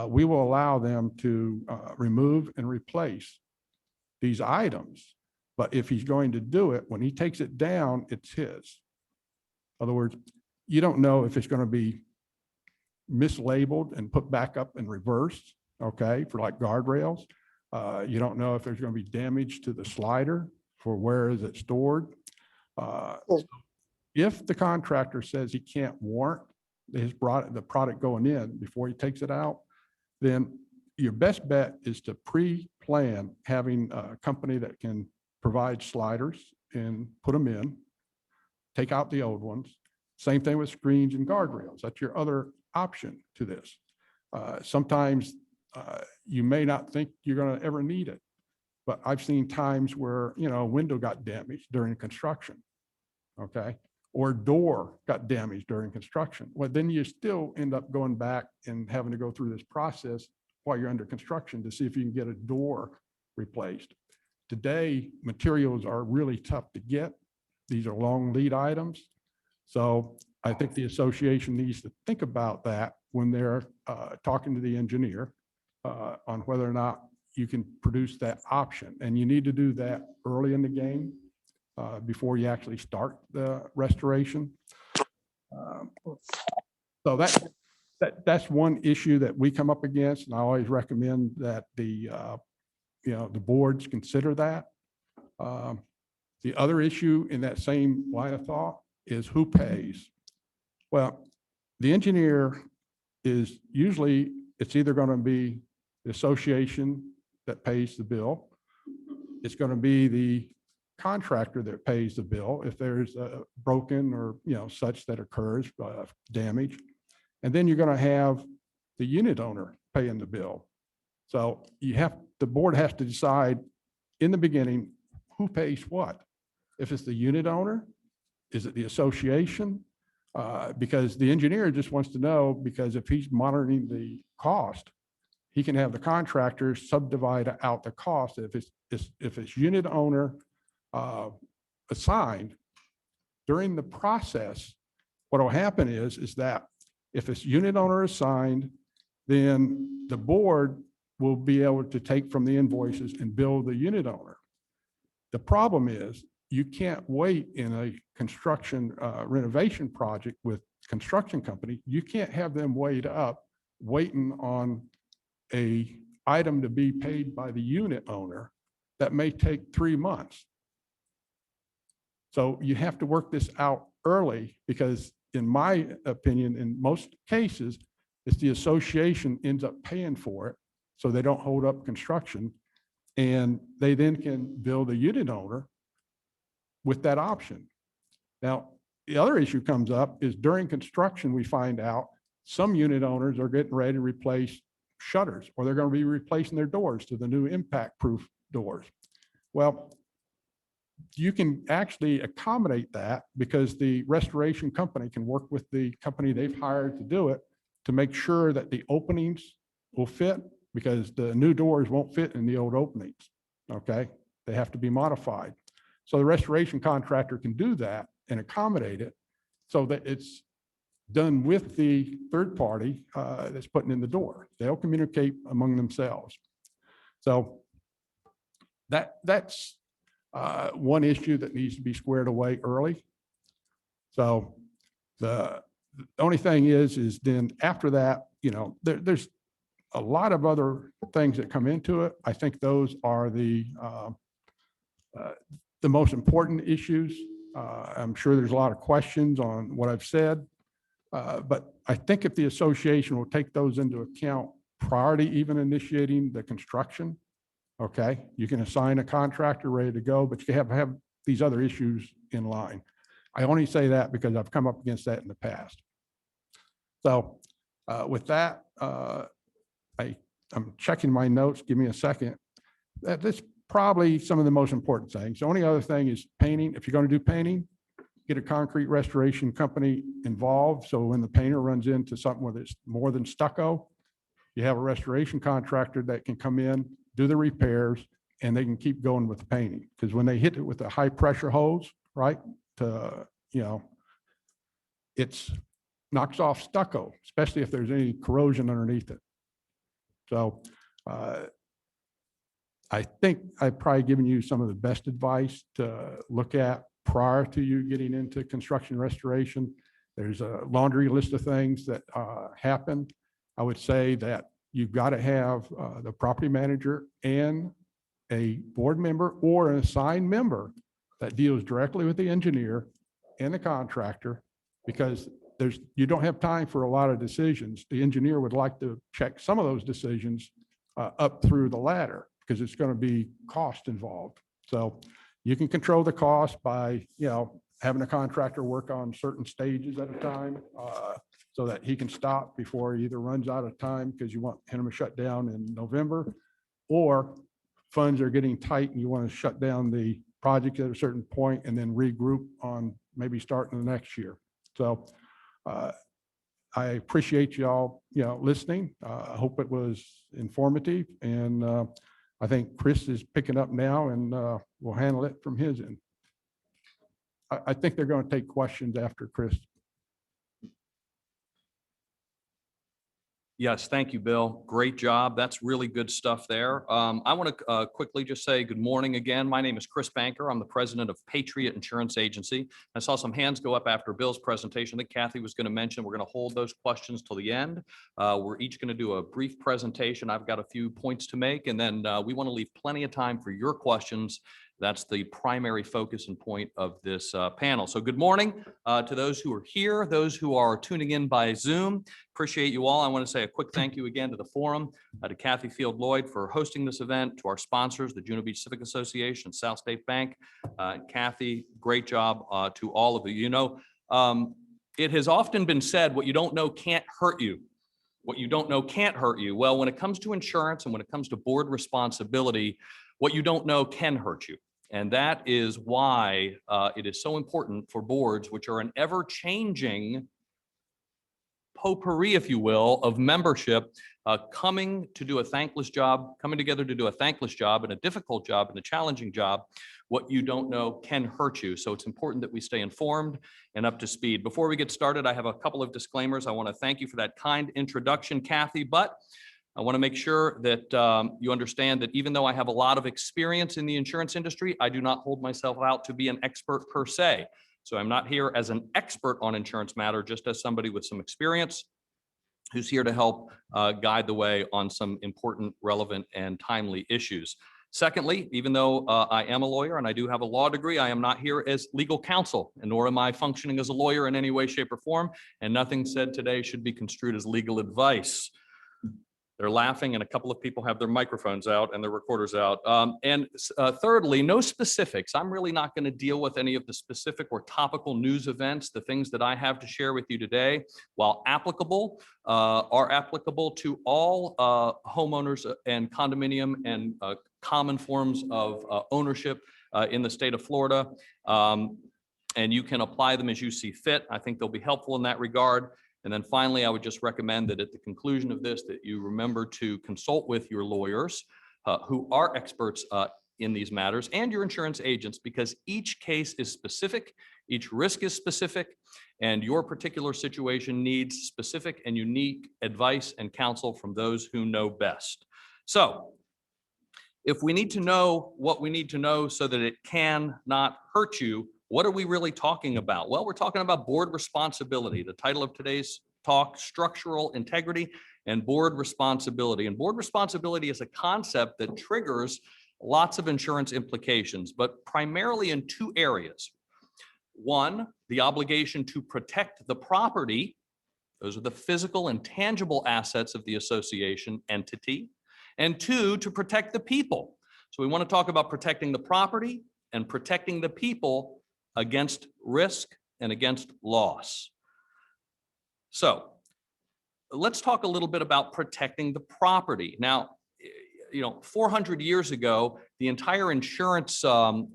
we will allow them to remove and replace these items. But if he's going to do it, when he takes it down, it's his. In other words, you don't know if it's going to be mislabeled and put back up and reversed, okay, for like guardrails. You don't know if there's going to be damage to the slider for where is it stored. If the contractor says he can't warrant the product going in before he takes it out, then your best bet is to pre-plan having a company that can provide sliders and put them in, take out the old ones. Same thing with screens and guardrails. That's your other option to this. Sometimes you may not think you're going to ever need it, but I've seen times where, you know, a window got damaged during construction, okay? Or door got damaged during construction. Well, then you still end up going back and having to go through this process while you're under construction to see if you can get a door replaced. Today, materials are really tough to get. These are long lead items. So I think the association needs to think about that when they're talking to the engineer on whether or not you can produce that option. And you need to do that early in the game before you actually start the restoration. So that's one issue that we come up against, and I always recommend that the boards consider that. The other issue in that same line of thought is who pays. Well, the engineer is usually, it's either going to be the association that pays the bill. It's going to be the contractor that pays the bill if there's a broken or, you know, such that occurs, damage. And then you're going to have the unit owner paying the bill. So the board has to decide in the beginning who pays what. If it's the unit owner, is it the association? Because the engineer just wants to know, because if he's monitoring the cost, he can have the contractor subdivide out the cost. If it's unit owner assigned, during the process, what will happen is that if it's unit owner assigned, then the board will be able to take from the invoices and bill the unit owner. The problem is you can't wait in a construction renovation project with construction company. You can't have them wait up waiting on a item to be paid by the unit owner that may take 3 months. So you have to work this out early, because in my opinion, in most cases, it's the association ends up paying for it, so they don't hold up construction, and they then can bill the unit owner with that option. Now, the other issue comes up is during construction, we find out some unit owners are getting ready to replace shutters, or they're going to be replacing their doors to the new impact-proof doors. Well, you can actually accommodate that because the restoration company can work with the company they've hired to do it to make sure that the openings will fit, because the new doors won't fit in the old openings, okay? They have to be modified. So the restoration contractor can do that and accommodate it so that it's done with the third party that's putting in the door. They'll communicate among themselves. So that's one issue that needs to be squared away early. So the only thing is then after that, you know, there's a lot of other things that come into it. I think those are the most important issues. I'm sure there's a lot of questions on what I've said, but I think if the association will take those into account prior to even initiating the construction, okay, you can assign a contractor ready to go, but you have these other issues in line. I only say that because I've come up against that in the past. So With that, I'm checking my notes. Give me a second. That's probably some of the most important things. The only other thing is painting. If you're going to do painting, get a concrete restoration company involved. So when the painter runs into something where there's more than stucco, you have a restoration contractor that can come in, do the repairs, and they can keep going with the painting. Because when they hit it with a high pressure hose, right, it's knocks off stucco, especially if there's any corrosion underneath it. So I think I've probably given you some of the best advice to look at prior to you getting into construction restoration. There's a laundry list of things that happen. I would say that you've got to have the property manager and a board member or an assigned member that deals directly with the engineer and the contractor, because you don't have time for a lot of decisions. The engineer would like to check some of those decisions up through the ladder, because it's going to be cost involved. So you can control the cost by, having a contractor work on certain stages at a time so that he can stop before he either runs out of time because you want him to shut down in November, or funds are getting tight and you want to shut down the project at a certain point and then regroup on maybe starting the next year. So I appreciate y'all, listening. I hope it was informative, and I think Chris is picking up now, and we'll handle it from his end. I think they're going to take questions after Chris. Yes, thank you, Bill. Great job. That's really good stuff there. I want to quickly just say good morning again. My name is Chris Banker. I'm the president of Patriot Insurance Agency. I saw some hands go up after Bill's presentation that Kathy was going to mention. We're going to hold those questions till the end. We're each going to do a brief presentation. I've got a few points to make, and then we want to leave plenty of time for your questions. That's the primary focus and point of this panel. So good morning to those who are here, those who are tuning in by Zoom. Appreciate you all. I want to say a quick thank you again to the forum, to Kathy Field Lloyd for hosting this event, to our sponsors, the Juno Beach Civic Association, South State Bank. Kathy, great job to all of you. It has often been said, what you don't know can't hurt you. What you don't know can't hurt you. Well, when it comes to insurance and when it comes to board responsibility, what you don't know can hurt you. And that is why it is so important for boards, which are an ever-changing potpourri, if you will, of membership, coming to do a thankless job, coming together to do a thankless job and a difficult job and a challenging job. What you don't know can hurt you. So it's important that we stay informed and up to speed. Before we get started, I have a couple of disclaimers. I want to thank you for that kind introduction, Kathy, but I want to make sure that you understand that even though I have a lot of experience in the insurance industry, I do not hold myself out to be an expert per se. So I'm not here as an expert on insurance matter, just as somebody with some experience who's here to help guide the way on some important, relevant, and timely issues. Secondly, even though I am a lawyer and I do have a law degree, I am not here as legal counsel, and nor am I functioning as a lawyer in any way, shape, or form, and nothing said today should be construed as legal advice. They're laughing, and a couple of people have their microphones out and their recorders out. Thirdly, no specifics. I'm really not going to deal with any of the specific or topical news events. The things that I have to share with you today, while applicable, are applicable to all homeowners and condominium and common forms of ownership in the state of Florida. And you can apply them as you see fit. I think they'll be helpful in that regard. And then finally, I would just recommend that at the conclusion of this, that you remember to consult with your lawyers who are experts in these matters, and your insurance agents, because each case is specific, each risk is specific, and your particular situation needs specific and unique advice and counsel from those who know best. So if we need to know what we need to know so that it can not hurt you, what are we really talking about? Well, we're talking about board responsibility. The title of today's talk, Structural Integrity and Board Responsibility. And board responsibility is a concept that triggers lots of insurance implications, but primarily in two areas. One, the obligation to protect the property. Those are the physical and tangible assets of the association entity. And two, to protect the people. So we want to talk about protecting the property and protecting the people against risk and against loss. So let's talk a little bit about protecting the property. Now, 400 years ago, the entire insurance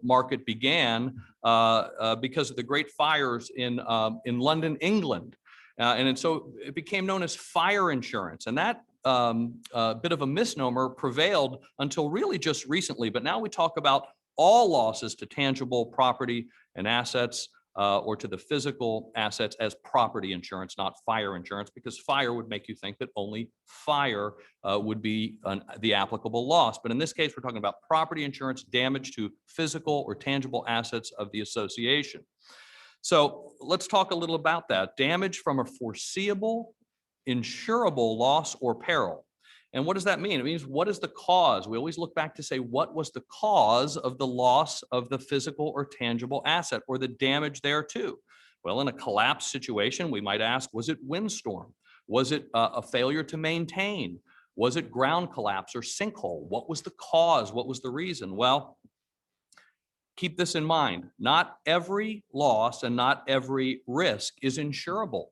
market began because of the great fires in London, England. And so it became known as fire insurance. And that bit of a misnomer prevailed until really just recently. But now we talk about all losses to tangible property and assets, or to the physical assets as property insurance, not fire insurance, because fire would make you think that only fire would be the applicable loss. But in this case, we're talking about property insurance, damage to physical or tangible assets of the association. So let's talk a little about that. Damage from a foreseeable, insurable loss or peril. And what does that mean? It means, what is the cause? We always look back to say, what was the cause of the loss of the physical or tangible asset, or the damage thereto? Well, in a collapse situation, we might ask, was it windstorm? Was it a failure to maintain? Was it ground collapse or sinkhole? What was the cause? What was the reason? Well, keep this in mind. Not every loss and not every risk is insurable.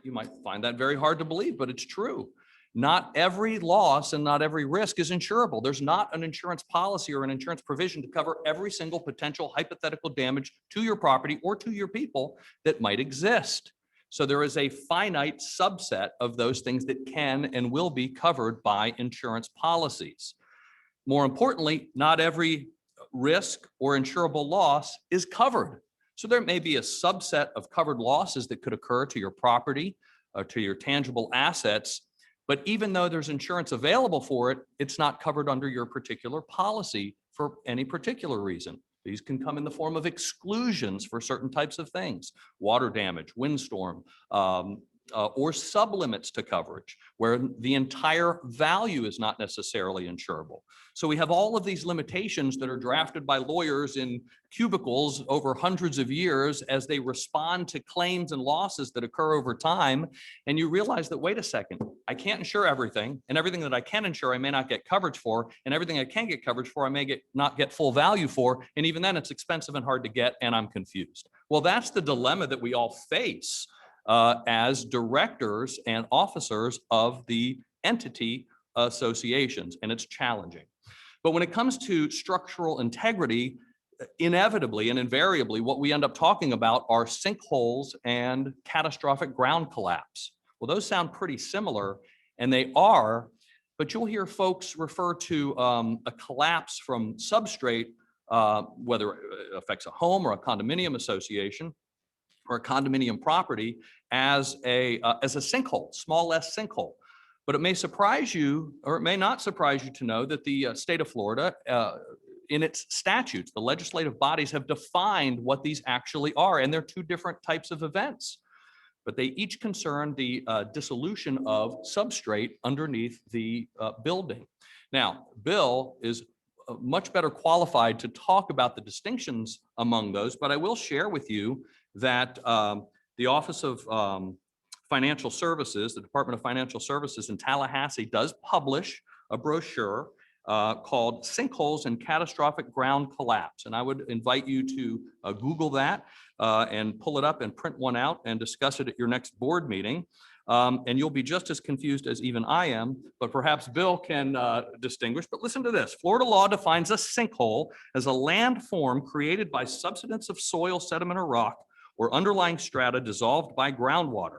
You might find that very hard to believe, but it's true. Not every loss and not every risk is insurable. There's not an insurance policy or an insurance provision to cover every single potential hypothetical damage to your property or to your people that might exist. So there is a finite subset of those things that can and will be covered by insurance policies. More importantly, not every risk or insurable loss is covered. So there may be a subset of covered losses that could occur to your property or to your tangible assets. But even though there's insurance available for it, it's not covered under your particular policy for any particular reason. These can come in the form of exclusions for certain types of things: water damage, windstorm, or sublimits to coverage, where the entire value is not necessarily insurable. So we have all of these limitations that are drafted by lawyers in cubicles over hundreds of years as they respond to claims and losses that occur over time. And you realize that, wait a second, I can't insure everything, and everything that I can insure, I may not get coverage for, and everything I can get coverage for, I may not get full value for. And even then, it's expensive and hard to get, and I'm confused. Well, that's the dilemma that we all face as directors and officers of the entity associations, and it's challenging. But when it comes to structural integrity, inevitably and invariably, what we end up talking about are sinkholes and catastrophic ground collapse. Well, those sound pretty similar, and they are, but you'll hear folks refer to a collapse from substrate, whether it affects a home or a condominium association or a condominium property, as a sinkhole, small s sinkhole. But it may surprise you, or it may not surprise you to know that the state of Florida, in its statutes, the legislative bodies have defined what these actually are, and they're two different types of events. But they each concern the dissolution of substrate underneath the building. Now, Bill is much better qualified to talk about the distinctions among those, but I will share with you that the Office of Financial Services, the Department of Financial Services in Tallahassee, does publish a brochure called Sinkholes and Catastrophic Ground Collapse. And I would invite you to Google that and pull it up and print one out and discuss it at your next board meeting. And you'll be just as confused as even I am, but perhaps Bill can distinguish. But listen to this. Florida law defines a sinkhole as a landform created by subsidence of soil, sediment, or rock, or underlying strata dissolved by groundwater.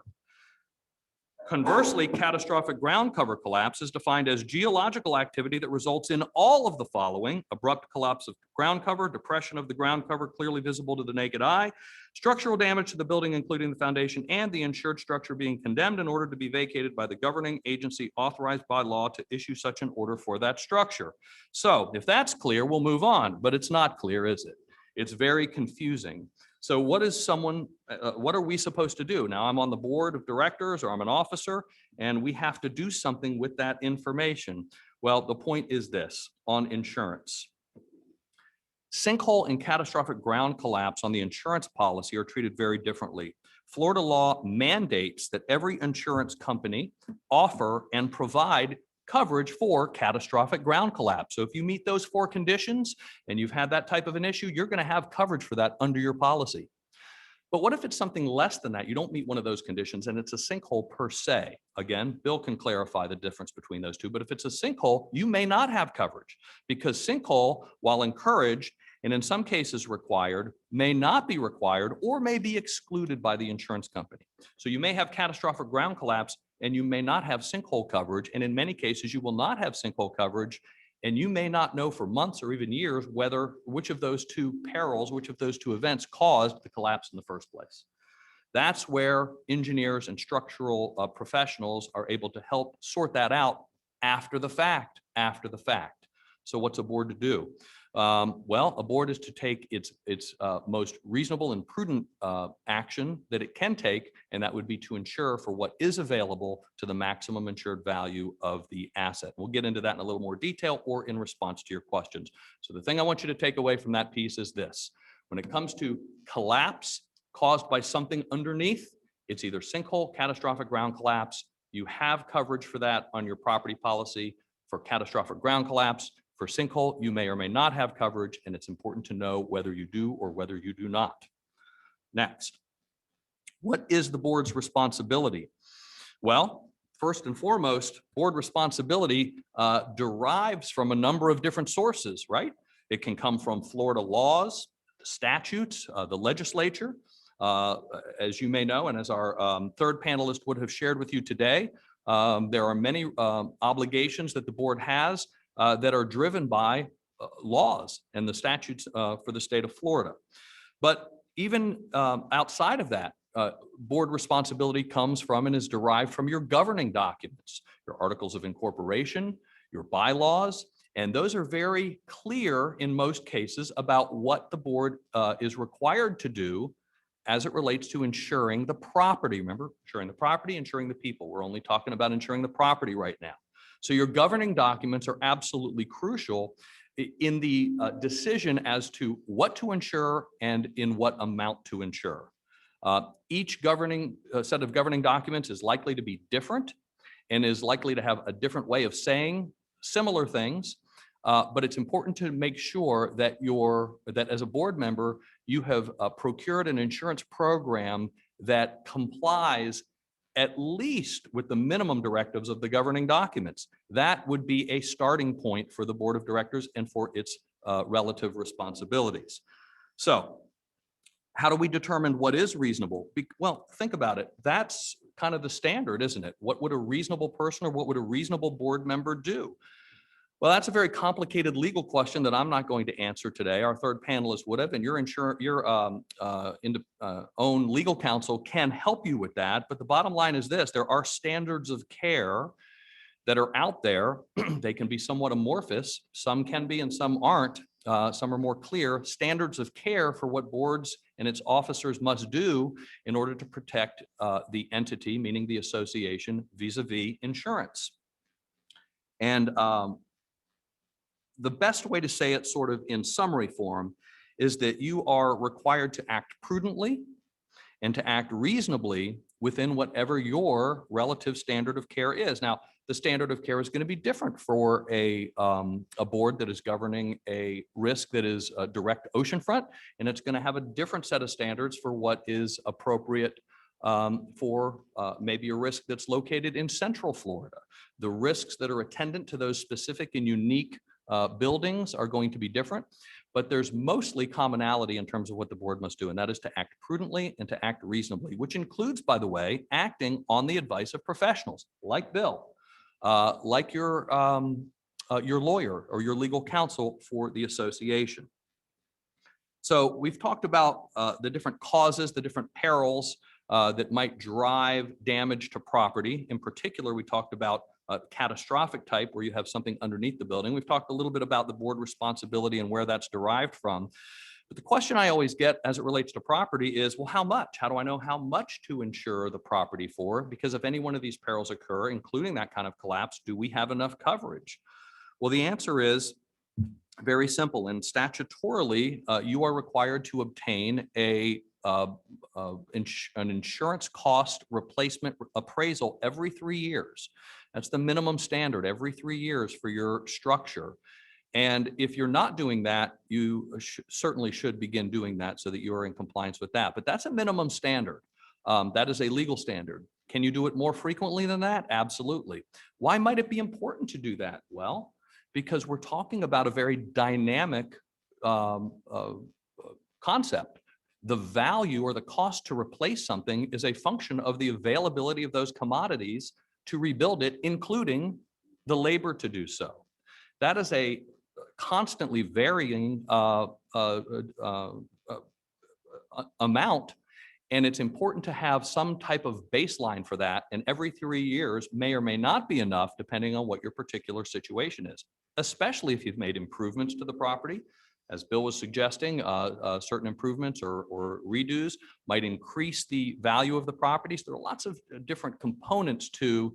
Conversely, catastrophic ground cover collapse is defined as geological activity that results in all of the following: abrupt collapse of ground cover, depression of the ground cover clearly visible to the naked eye, structural damage to the building, including the foundation, and the insured structure being condemned in order to be vacated by the governing agency authorized by law to issue such an order for that structure. So if that's clear, we'll move on, but it's not clear, is it? It's very confusing. So what are we supposed to do? Now, I'm on the board of directors, or I'm an officer, and we have to do something with that information. Well, the point is this on insurance. Sinkhole and catastrophic ground collapse on the insurance policy are treated very differently. Florida law mandates that every insurance company offer and provide coverage for catastrophic ground collapse. So if you meet those 4 conditions and you've had that type of an issue, you're going to have coverage for that under your policy. But what if it's something less than that? You don't meet one of those conditions and it's a sinkhole per se. Again, Bill can clarify the difference between those two. But if it's a sinkhole, you may not have coverage because sinkhole, while encouraged and in some cases required, may not be required or may be excluded by the insurance company. So you may have catastrophic ground collapse and you may not have sinkhole coverage. And in many cases, you will not have sinkhole coverage. And you may not know for months or even years which of those two perils, which of those two events caused the collapse in the first place. That's where engineers and structural professionals are able to help sort that out after the fact. So what's a board to do? Well, a board is to take its most reasonable and prudent action that it can take, and that would be to insure for what is available to the maximum insured value of the asset. We'll get into that in a little more detail or in response to your questions. So the thing I want you to take away from that piece is this. When it comes to collapse caused by something underneath, it's either sinkhole, catastrophic ground collapse. You have coverage for that on your property policy. For catastrophic ground collapse, for sinkhole, you may or may not have coverage, and it's important to know whether you do or whether you do not. Next, what is the board's responsibility? Well, first and foremost, board responsibility derives from a number of different sources, right? It can come from Florida laws, statutes, the legislature. As you may know, and as our third panelist would have shared with you today, there are many obligations that the board has that are driven by laws and the statutes for the state of Florida. But even outside of that, board responsibility comes from and is derived from your governing documents, your articles of incorporation, your bylaws, and those are very clear in most cases about what the board is required to do as it relates to insuring the property. Remember, insuring the property, insuring the people. We're only talking about insuring the property right now. So your governing documents are absolutely crucial in the decision as to what to insure and in what amount to insure. Each governing set of governing documents is likely to be different and is likely to have a different way of saying similar things. But it's important to make sure that that as a board member, you have procured an insurance program that complies at least with the minimum directives of the governing documents. That would be a starting point for the board of directors and for its relative responsibilities. So how do we determine what is reasonable? Well, think about it. That's kind of the standard, isn't it? What would a reasonable person or what would a reasonable board member do? Well, that's a very complicated legal question that I'm not going to answer today. Our third panelist would have, and your own legal counsel can help you with that. But the bottom line is this: there are standards of care that are out there. They can be somewhat amorphous. Some can be, and some aren't. Some are more clear. Standards of care for what boards and its officers must do in order to protect the entity, meaning the association, vis-a-vis insurance. And the best way to say it sort of in summary form is that you are required to act prudently and to act reasonably within whatever your relative standard of care is. Now, the standard of care is going to be different for a board that is governing a risk that is a direct oceanfront, and it's going to have a different set of standards for what is appropriate for maybe a risk that's located in Central Florida. The risks that are attendant to those specific and unique buildings are going to be different, but there's mostly commonality in terms of what the board must do, and that is to act prudently and to act reasonably, which includes, by the way, acting on the advice of professionals like Bill, like your lawyer or your legal counsel for the association. So we've talked about the different causes, the different perils that might drive damage to property. In particular, we talked about catastrophic type where you have something underneath the building. We've talked a little bit about the board responsibility and where that's derived from. But the question I always get as it relates to property is, well, how much? How do I know how much to insure the property for? Because if any one of these perils occur, including that kind of collapse, do we have enough coverage? Well, the answer is very simple. And statutorily, you are required to obtain an insurance cost replacement appraisal every 3 years. That's the minimum standard every 3 years for your structure. And if you're not doing that, you certainly should begin doing that so that you are in compliance with that. But that's a minimum standard. That is a legal standard. Can you do it more frequently than that? Absolutely. Why might it be important to do that? Well, because we're talking about a very dynamic concept. The value or the cost to replace something is a function of the availability of those commodities to rebuild it, including the labor to do so. That is a constantly varying amount. And it's important to have some type of baseline for that. And every 3 years may or may not be enough, depending on what your particular situation is, especially if you've made improvements to the property. As Bill was suggesting, certain improvements or redos might increase the value of the properties. There are lots of different components to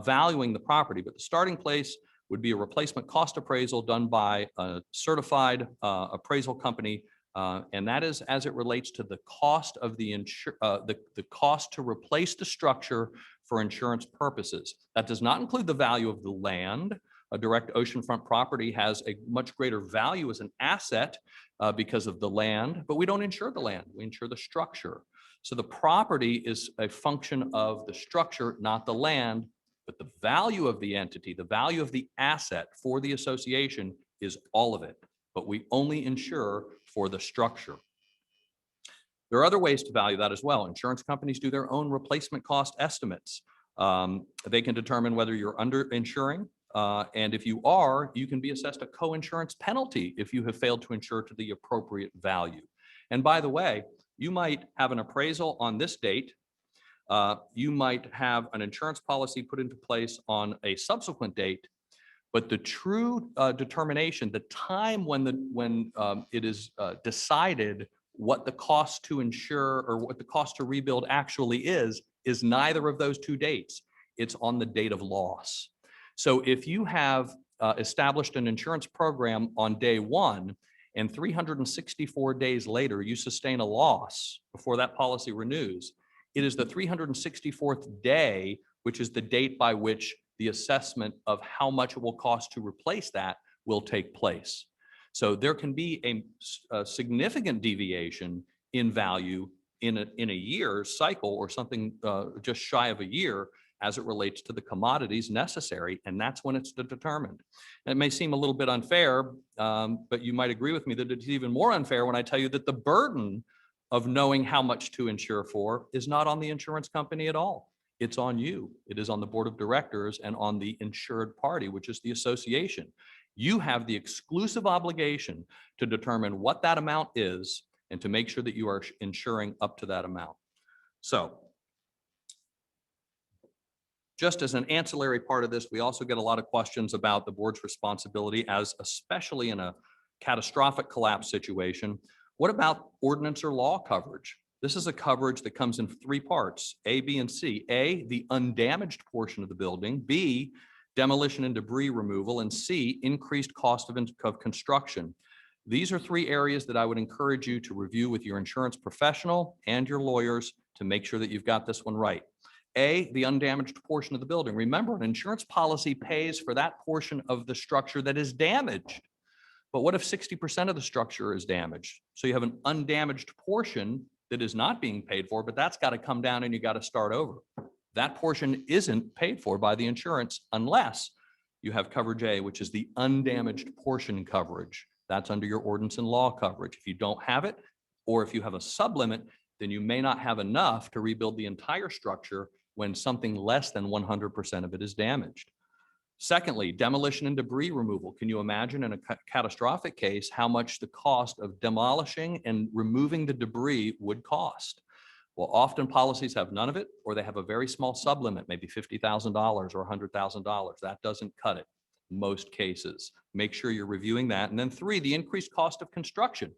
valuing the property, but the starting place would be a replacement cost appraisal done by a certified appraisal company. And that is as it relates to the cost of the cost to replace the structure for insurance purposes. That does not include the value of the land. A direct oceanfront property has a much greater value as an asset because of the land, but we don't insure the land, we insure the structure. So the property is a function of the structure, not the land, but the value of the entity, the value of the asset for the association is all of it, but we only insure for the structure. There are other ways to value that as well. Insurance companies do their own replacement cost estimates. They can determine whether you're underinsuring, and if you are, you can be assessed a co-insurance penalty if you have failed to insure to the appropriate value. And by the way, you might have an appraisal on this date. You might have an insurance policy put into place on a subsequent date, but the true determination, the time when it is decided what the cost to insure or what the cost to rebuild actually is neither of those two dates. It's on the date of loss. So if you have established an insurance program on day one and 364 days later you sustain a loss before that policy renews, it is the 364th day, which is the date by which the assessment of how much it will cost to replace that will take place. So there can be a significant deviation in value in a year's cycle or something just shy of a year as it relates to the commodities necessary, and that's when it's determined. And it may seem a little bit unfair, but you might agree with me that it's even more unfair when I tell you that the burden of knowing how much to insure for is not on the insurance company at all. It's on you. It is on the board of directors and on the insured party, which is the association. You have the exclusive obligation to determine what that amount is and to make sure that you are insuring up to that amount. So just as an ancillary part of this, we also get a lot of questions about the board's responsibility as especially in a catastrophic collapse situation. What about ordinance or law coverage? This is a coverage that comes in three parts, A, B, and C. A, the undamaged portion of the building. B, demolition and debris removal. And C, increased cost of construction. These are three areas that I would encourage you to review with your insurance professional and your lawyers to make sure that you've got this one right. A, the undamaged portion of the building. Remember, an insurance policy pays for that portion of the structure that is damaged. But what if 60% of the structure is damaged? So you have an undamaged portion that is not being paid for, but that's got to come down and you got to start over. That portion isn't paid for by the insurance unless you have coverage A, which is the undamaged portion coverage. That's under your ordinance and law coverage. If you don't have it, or if you have a sublimit, then you may not have enough to rebuild the entire structure when something less than 100% of it is damaged. Secondly, demolition and debris removal. Can you imagine in a catastrophic case how much the cost of demolishing and removing the debris would cost? Well, often policies have none of it, or they have a very small sublimit, maybe $50,000 or $100,000. That doesn't cut it in most cases. Make sure you're reviewing that. And then three, the increased cost of construction.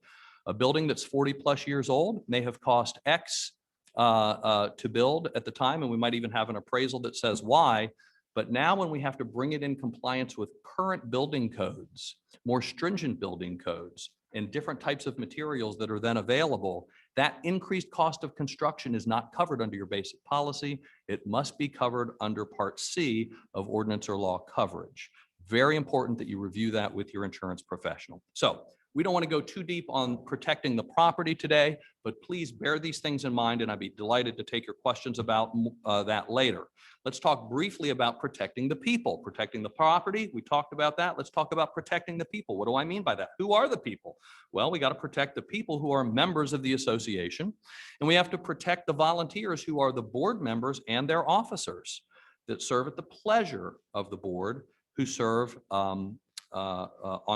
A building that's 40 plus years old may have cost X to build at the time, and we might even have an appraisal that says why. But now when we have to bring it in compliance with current building codes, more stringent building codes, and different types of materials that are then available, that increased cost of construction is not covered under your basic policy. It must be covered under Part C of ordinance or law coverage. Very important that you review that with your insurance professional. So we don't want to go too deep on protecting the property today, but please bear these things in mind, and I'd be delighted to take your questions about that later. Let's talk briefly about protecting the people. Protecting the property, we talked about that. Let's talk about protecting the people. What do I mean by that? Who are the people? Well, we got to protect the people who are members of the association, and we have to protect the volunteers who are the board members and their officers that serve at the pleasure of the board, who serve on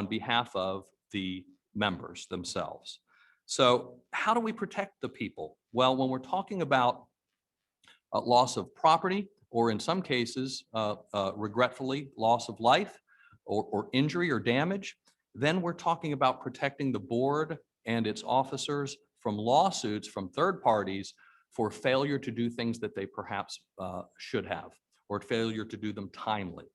behalf of the members themselves. So how do we protect the people? Well, when we're talking about loss of property, or in some cases, regretfully, loss of life or injury or damage, then we're talking about protecting the board and its officers from lawsuits from third parties for failure to do things that they perhaps should have, or failure to do them timely.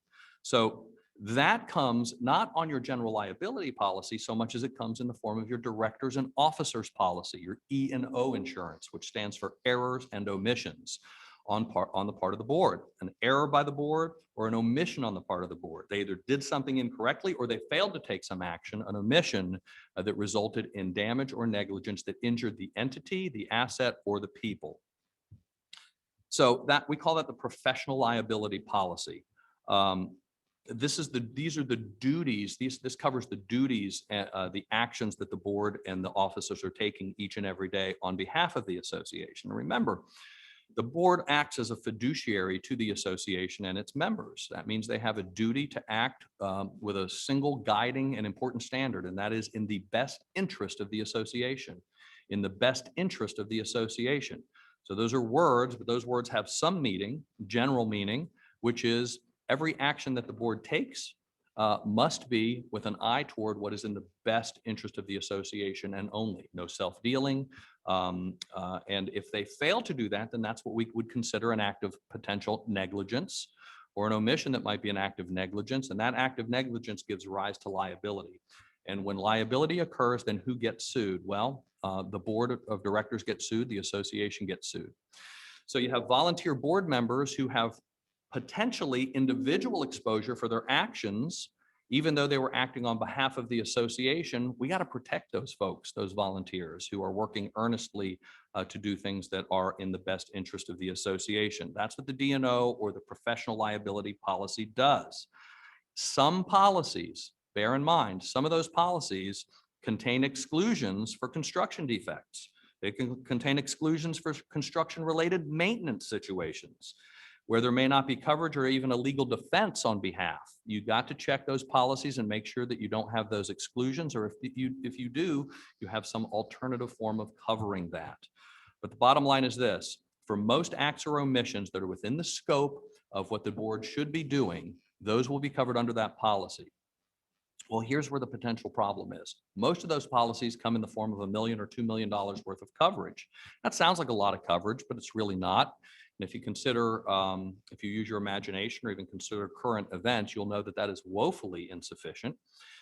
So that comes not on your general liability policy so much as it comes in the form of your directors and officers policy, your E&O insurance, which stands for errors and omissions on the part of the board. An error by the board or an omission on the part of the board. They either did something incorrectly or they failed to take some action, an omission that resulted in damage or negligence that injured the entity, the asset, or the people. So that we call that the professional liability policy. These are the duties. This covers the duties, the actions that the board and the officers are taking each and every day on behalf of the association. And remember, the board acts as a fiduciary to the association and its members. That means they have a duty to act with a single guiding and important standard, and that is in the best interest of the association. In the best interest of the association. So those are words, but those words have some meaning, general meaning, which is every action that the board takes must be with an eye toward what is in the best interest of the association and only. No self-dealing. And if they fail to do that, then that's what we would consider an act of potential negligence, or an omission that might be an act of negligence. And that act of negligence gives rise to liability. And when liability occurs, then who gets sued? Well, the board of directors gets sued, the association gets sued. So you have volunteer board members who have potentially individual exposure for their actions, even though they were acting on behalf of the association. We got to protect those folks, those volunteers who are working earnestly to do things that are in the best interest of the association. That's what the D&O, or the professional liability policy, does. Some policies, bear in mind, some of those policies contain exclusions for construction defects. They can contain exclusions for construction-related maintenance situations where there may not be coverage or even a legal defense on behalf. You got to check those policies and make sure that you don't have those exclusions, or if you do, you have some alternative form of covering that. But the bottom line is this: for most acts or omissions that are within the scope of what the board should be doing, those will be covered under that policy. Well, here's where the potential problem is. Most of those policies come in the form of $1 million or $2 million worth of coverage. That sounds like a lot of coverage, but it's really not. And if you consider, if you use your imagination or even consider current events, you'll know that that is woefully insufficient.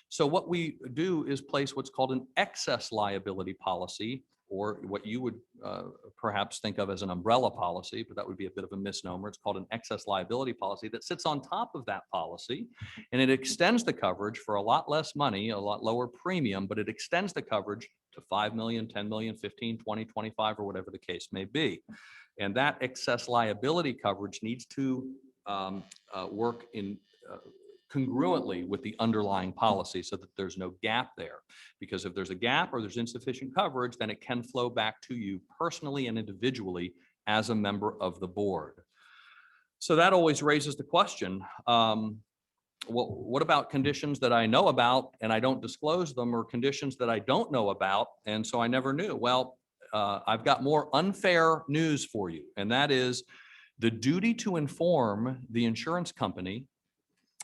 So what we do is place what's called an excess liability policy, or what you would perhaps think of as an umbrella policy, but that would be a bit of a misnomer. It's called an excess liability policy that sits on top of that policy, and it extends the coverage for a lot less money, a lot lower premium, but it extends the coverage to 5 million, 10 million, 15, 20, 25, or whatever the case may be. And that excess liability coverage needs to work in congruently with the underlying policy so that there's no gap there. Because if there's a gap or there's insufficient coverage, then it can flow back to you personally and individually as a member of the board. So that always raises the question, well, what about conditions that I know about and I don't disclose them, or conditions that I don't know about and so I never knew? Well, I've got more unfair news for you, and that is the duty to inform the insurance company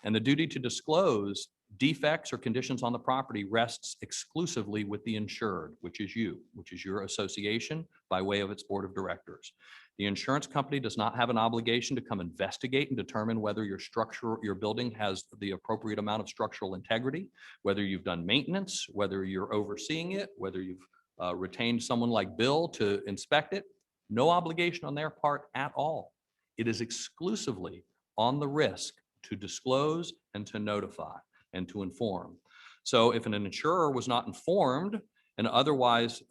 and the duty to disclose defects or conditions on the property rests exclusively with the insured, which is you, which is your association by way of its board of directors. The insurance company does not have an obligation to come investigate and determine whether your structure, your building has the appropriate amount of structural integrity, whether you've done maintenance, whether you're overseeing it, whether you've retained someone like Bill to inspect it. No obligation on their part at all. It is exclusively on the risk to disclose and to notify and to inform. So if an insurer was not informed and otherwise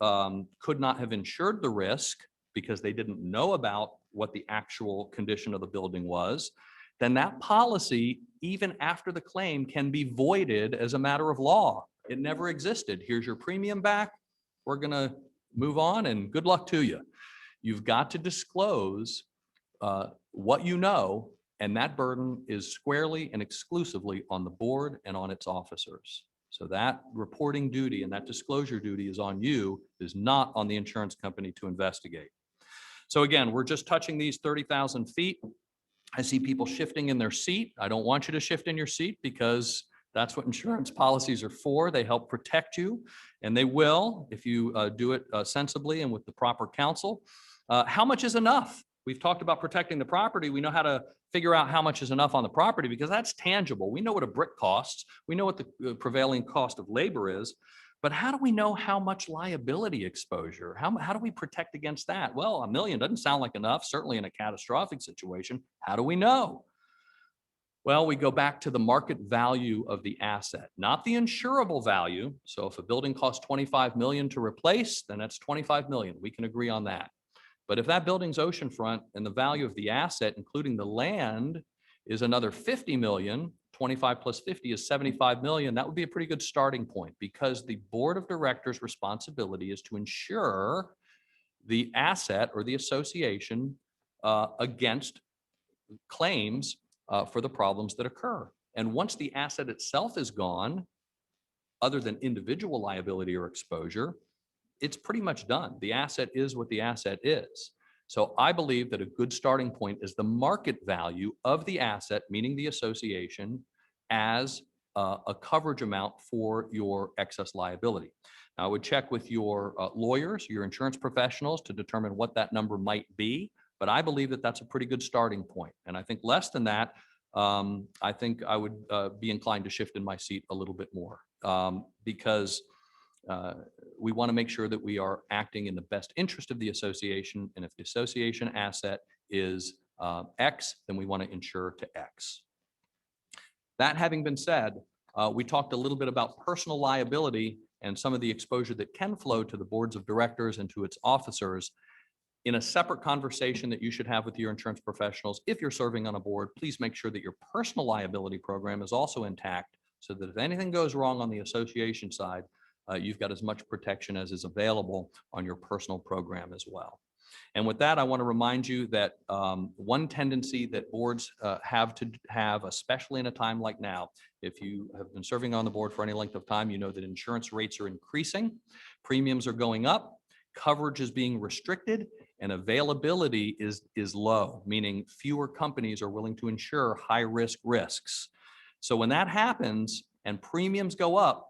could not have insured the risk because they didn't know about what the actual condition of the building was, then that policy, even after the claim, can be voided as a matter of law. It never existed. Here's your premium back. We're going to move on and good luck to you. You've got to disclose what you know, and that burden is squarely and exclusively on the board and on its officers. So that reporting duty and that disclosure duty is on you, is not on the insurance company to investigate. So again, we're just touching these 30,000 feet. I see people shifting in their seat. I don't want you to shift in your seat because that's what insurance policies are for. They help protect you, and they will if you do it sensibly and with the proper counsel. How much is enough? We've talked about protecting the property. We know how to figure out how much is enough on the property because that's tangible. We know what a brick costs. We know what the prevailing cost of labor is. But how do we know how much liability exposure? How do we protect against that? Well, $1 million doesn't sound like enough, certainly in a catastrophic situation. How do we know? Well, we go back to the market value of the asset, not the insurable value. So if a building costs $25 million to replace, then that's $25 million. We can agree on that. But if that building's oceanfront and the value of the asset, including the land, is another $50 million, 25 plus 50 is 75 million, that would be a pretty good starting point because the board of directors' responsibility is to ensure the asset or the association against claims for the problems that occur. And once the asset itself is gone, other than individual liability or exposure, it's pretty much done. The asset is what the asset is. So I believe that a good starting point is the market value of the asset, meaning the association, as a coverage amount for your excess liability. Now, I would check with your lawyers, your insurance professionals to determine what that number might be, but I believe that that's a pretty good starting point. And I think less than that, I think I would be inclined to shift in my seat a little bit more because we want to make sure that we are acting in the best interest of the association. And if the association asset is X, then we want to insure to X. That having been said, we talked a little bit about personal liability and some of the exposure that can flow to the boards of directors and to its officers. In a separate conversation that you should have with your insurance professionals, if you're serving on a board, please make sure that your personal liability program is also intact so that if anything goes wrong on the association side, you've got as much protection as is available on your personal program as well. And with that, I want to remind you that one tendency that boards have to have, especially in a time like now, if you have been serving on the board for any length of time, you know that insurance rates are increasing, premiums are going up, coverage is being restricted, and availability is low, meaning fewer companies are willing to insure high-risk risks. So when that happens and premiums go up,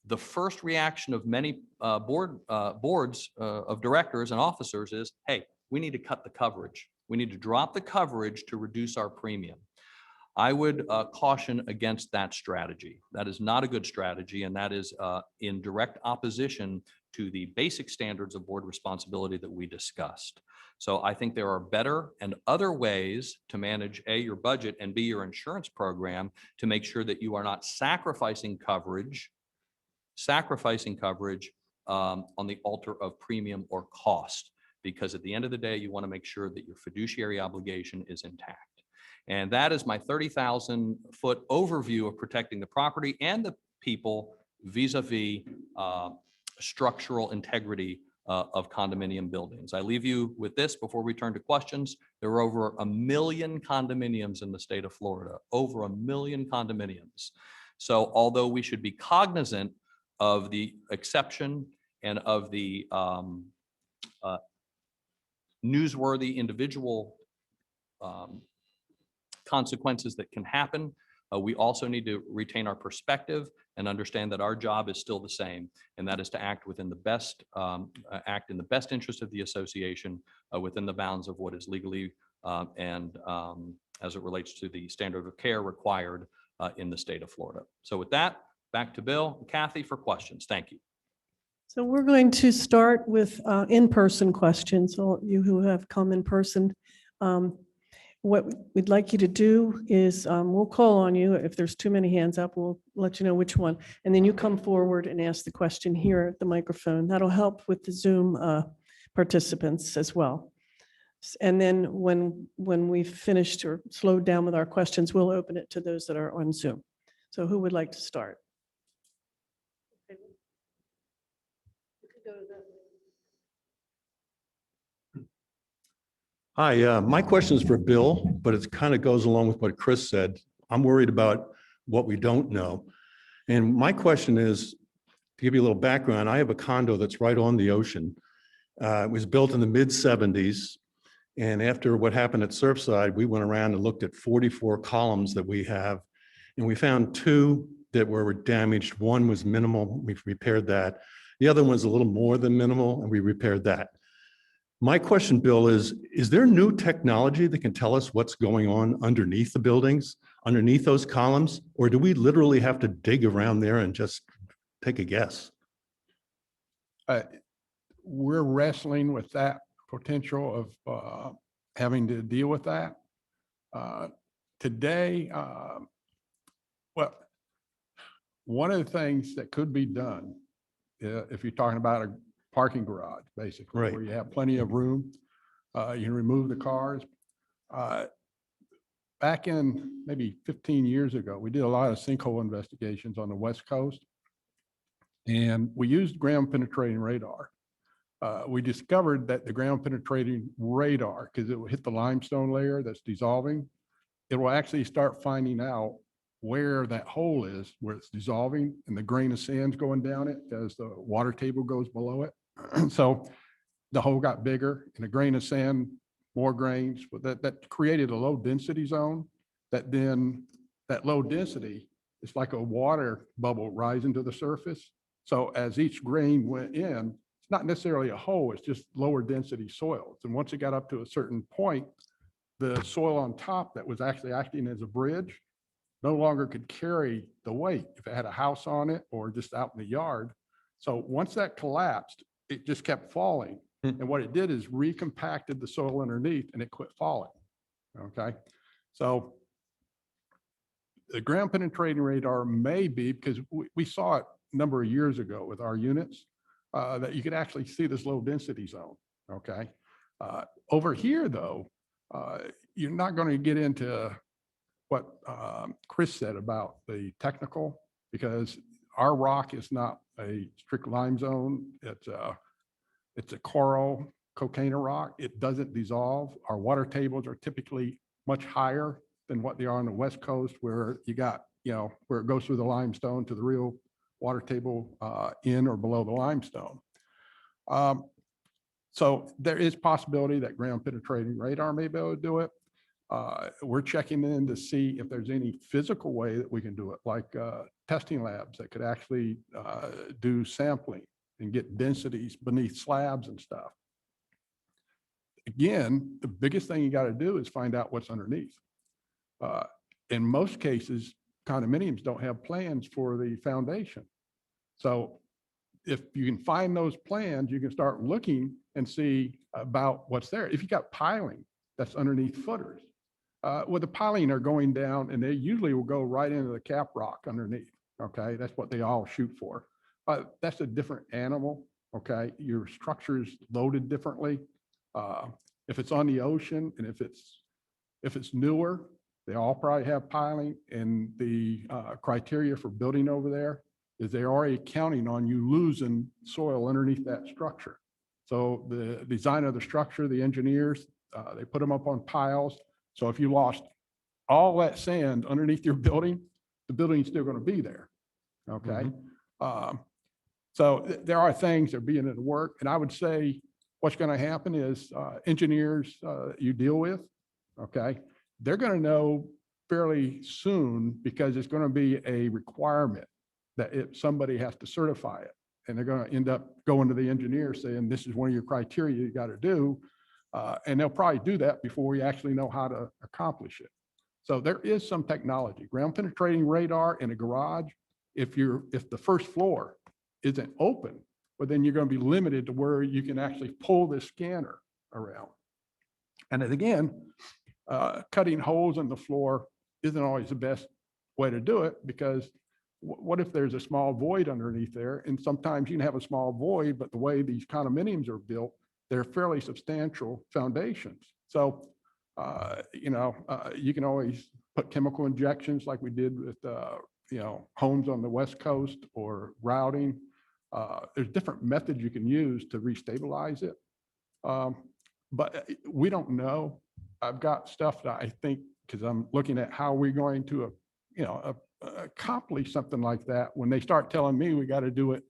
the first reaction of many boards of directors and officers is, hey, we need to cut the coverage. We need to drop the coverage to reduce our premium. I would caution against that strategy. That is not a good strategy, and that is in direct opposition to the basic standards of board responsibility that we discussed. So I think there are better and other ways to manage A, your budget, and B, your insurance program to make sure that you are not sacrificing coverage on the altar of premium or cost, because at the end of the day, you want to make sure that your fiduciary obligation is intact. And that is my 30,000 foot overview of protecting the property and the people vis-a-vis structural integrity of condominium buildings. I leave you with this before we turn to questions. There are over 1 million condominiums in the state of Florida, over 1 million condominiums. So although we should be cognizant of the exception and of the newsworthy individual consequences that can happen, we also need to retain our perspective and understand that our job is still the same, and that is to act within the best, act in the best interest of the association within the bounds of what is legally and as it relates to the standard of care required in the state of Florida. So with that, back to Bill and Kathy for questions. Thank you. So we're going to start with in-person questions. So you who have come in person, what we'd like you to do is we'll call on you. If there's too many hands up, we'll let you know which one. And then you come forward and ask the question here at the microphone. That'll help with the Zoom participants as well. And then when we've finished or slowed down with our questions, we'll open it to those that are on Zoom. So who would like to start? Hi, my question is for Bill, but it kind of goes along with what Chris said. I'm worried about what we don't know. And my question is, to give you a little background, I have a condo that's right on the ocean. It was built in the mid-70s. And after what happened at Surfside, we went around and looked at 44 columns that we have. And we found 2 that were damaged. One was minimal, we've repaired that. The other one was a little more than minimal, and we repaired that. My question, Bill, is there new technology that can tell us what's going on underneath the buildings, underneath those columns? Or do we literally have to dig around there and just take a guess? We're wrestling with that potential of having to deal with that. Today, well, one of the things that could be done, if you're talking about a parking garage, basically, Right. where you have plenty of room, you can remove the cars. Back in maybe 15 years ago, we did a lot of sinkhole investigations on the West Coast, and we used ground penetrating radar. We discovered that the ground penetrating radar, because it will hit the limestone layer that's dissolving, it will actually start finding out where that hole is, where it's dissolving, and the grain of sand's going down it as the water table goes below it. So the hole got bigger, and a grain of sand, more grains, but that created a low density zone. That then, that low density is like a water bubble rising to the surface. So as each grain went in, it's not necessarily a hole, it's just lower density soils. And once it got up to a certain point, the soil on top that was actually acting as a bridge no longer could carry the weight if it had a house on it or just out in the yard. So once that collapsed, it just kept falling. And what it did is recompacted the soil underneath, and it quit falling. Okay. So the ground penetrating radar may be, because we saw it a number of years ago with our units, that you could actually see this low density zone. Okay. Over here though, you're not going to get into what Chris said about the technical, because our rock is not a strict lime zone. It's a coral cocaina rock. It doesn't dissolve. Our water tables are typically much higher than what they are on the West Coast, where you got, where it goes through the limestone to the real water table in or below the limestone. So there is possibility that ground penetrating radar may be able to do it. We're checking in to see if there's any physical way that we can do it, like testing labs that could actually do sampling and get densities beneath slabs and stuff. Again, the biggest thing you got to do is find out what's underneath. In most cases, condominiums don't have plans for the foundation. So if you can find those plans, you can start looking and see about what's there. If you got piling that's underneath footers, well, the piling are going down, and they usually will go right into the cap rock underneath. Okay, that's what they all shoot for. That's a different animal. Okay, your structure's loaded differently. If it's on the ocean, and if it's newer, they all probably have piling. And the criteria for building over there is they're already counting on you losing soil underneath that structure. So the design of the structure, the engineers, they put them up on piles. So if you lost all that sand underneath your building, the building's still going to be there. Okay. So there are things that are being at work. And I would say what's going to happen is engineers you deal with, okay, they're going to know fairly soon, because it's going to be a requirement that somebody has to certify it. And they're going to end up going to the engineer saying, this is one of your criteria you got to do. And they'll probably do that before we actually know how to accomplish it. So there is some technology. Ground penetrating radar in a garage, if the first floor isn't open, well, then you're going to be limited to where you can actually pull this scanner around. And then again, cutting holes in the floor isn't always the best way to do it, because what if there's a small void underneath there? And sometimes you can have a small void, but the way these condominiums are built, they're fairly substantial foundations. So, you can always put chemical injections like we did with, homes on the West Coast, or routing. There's different methods you can use to restabilize it. But we don't know. I've got stuff that I think, because I'm looking at how we're going to, accomplish something like that. When they start telling me we got to do it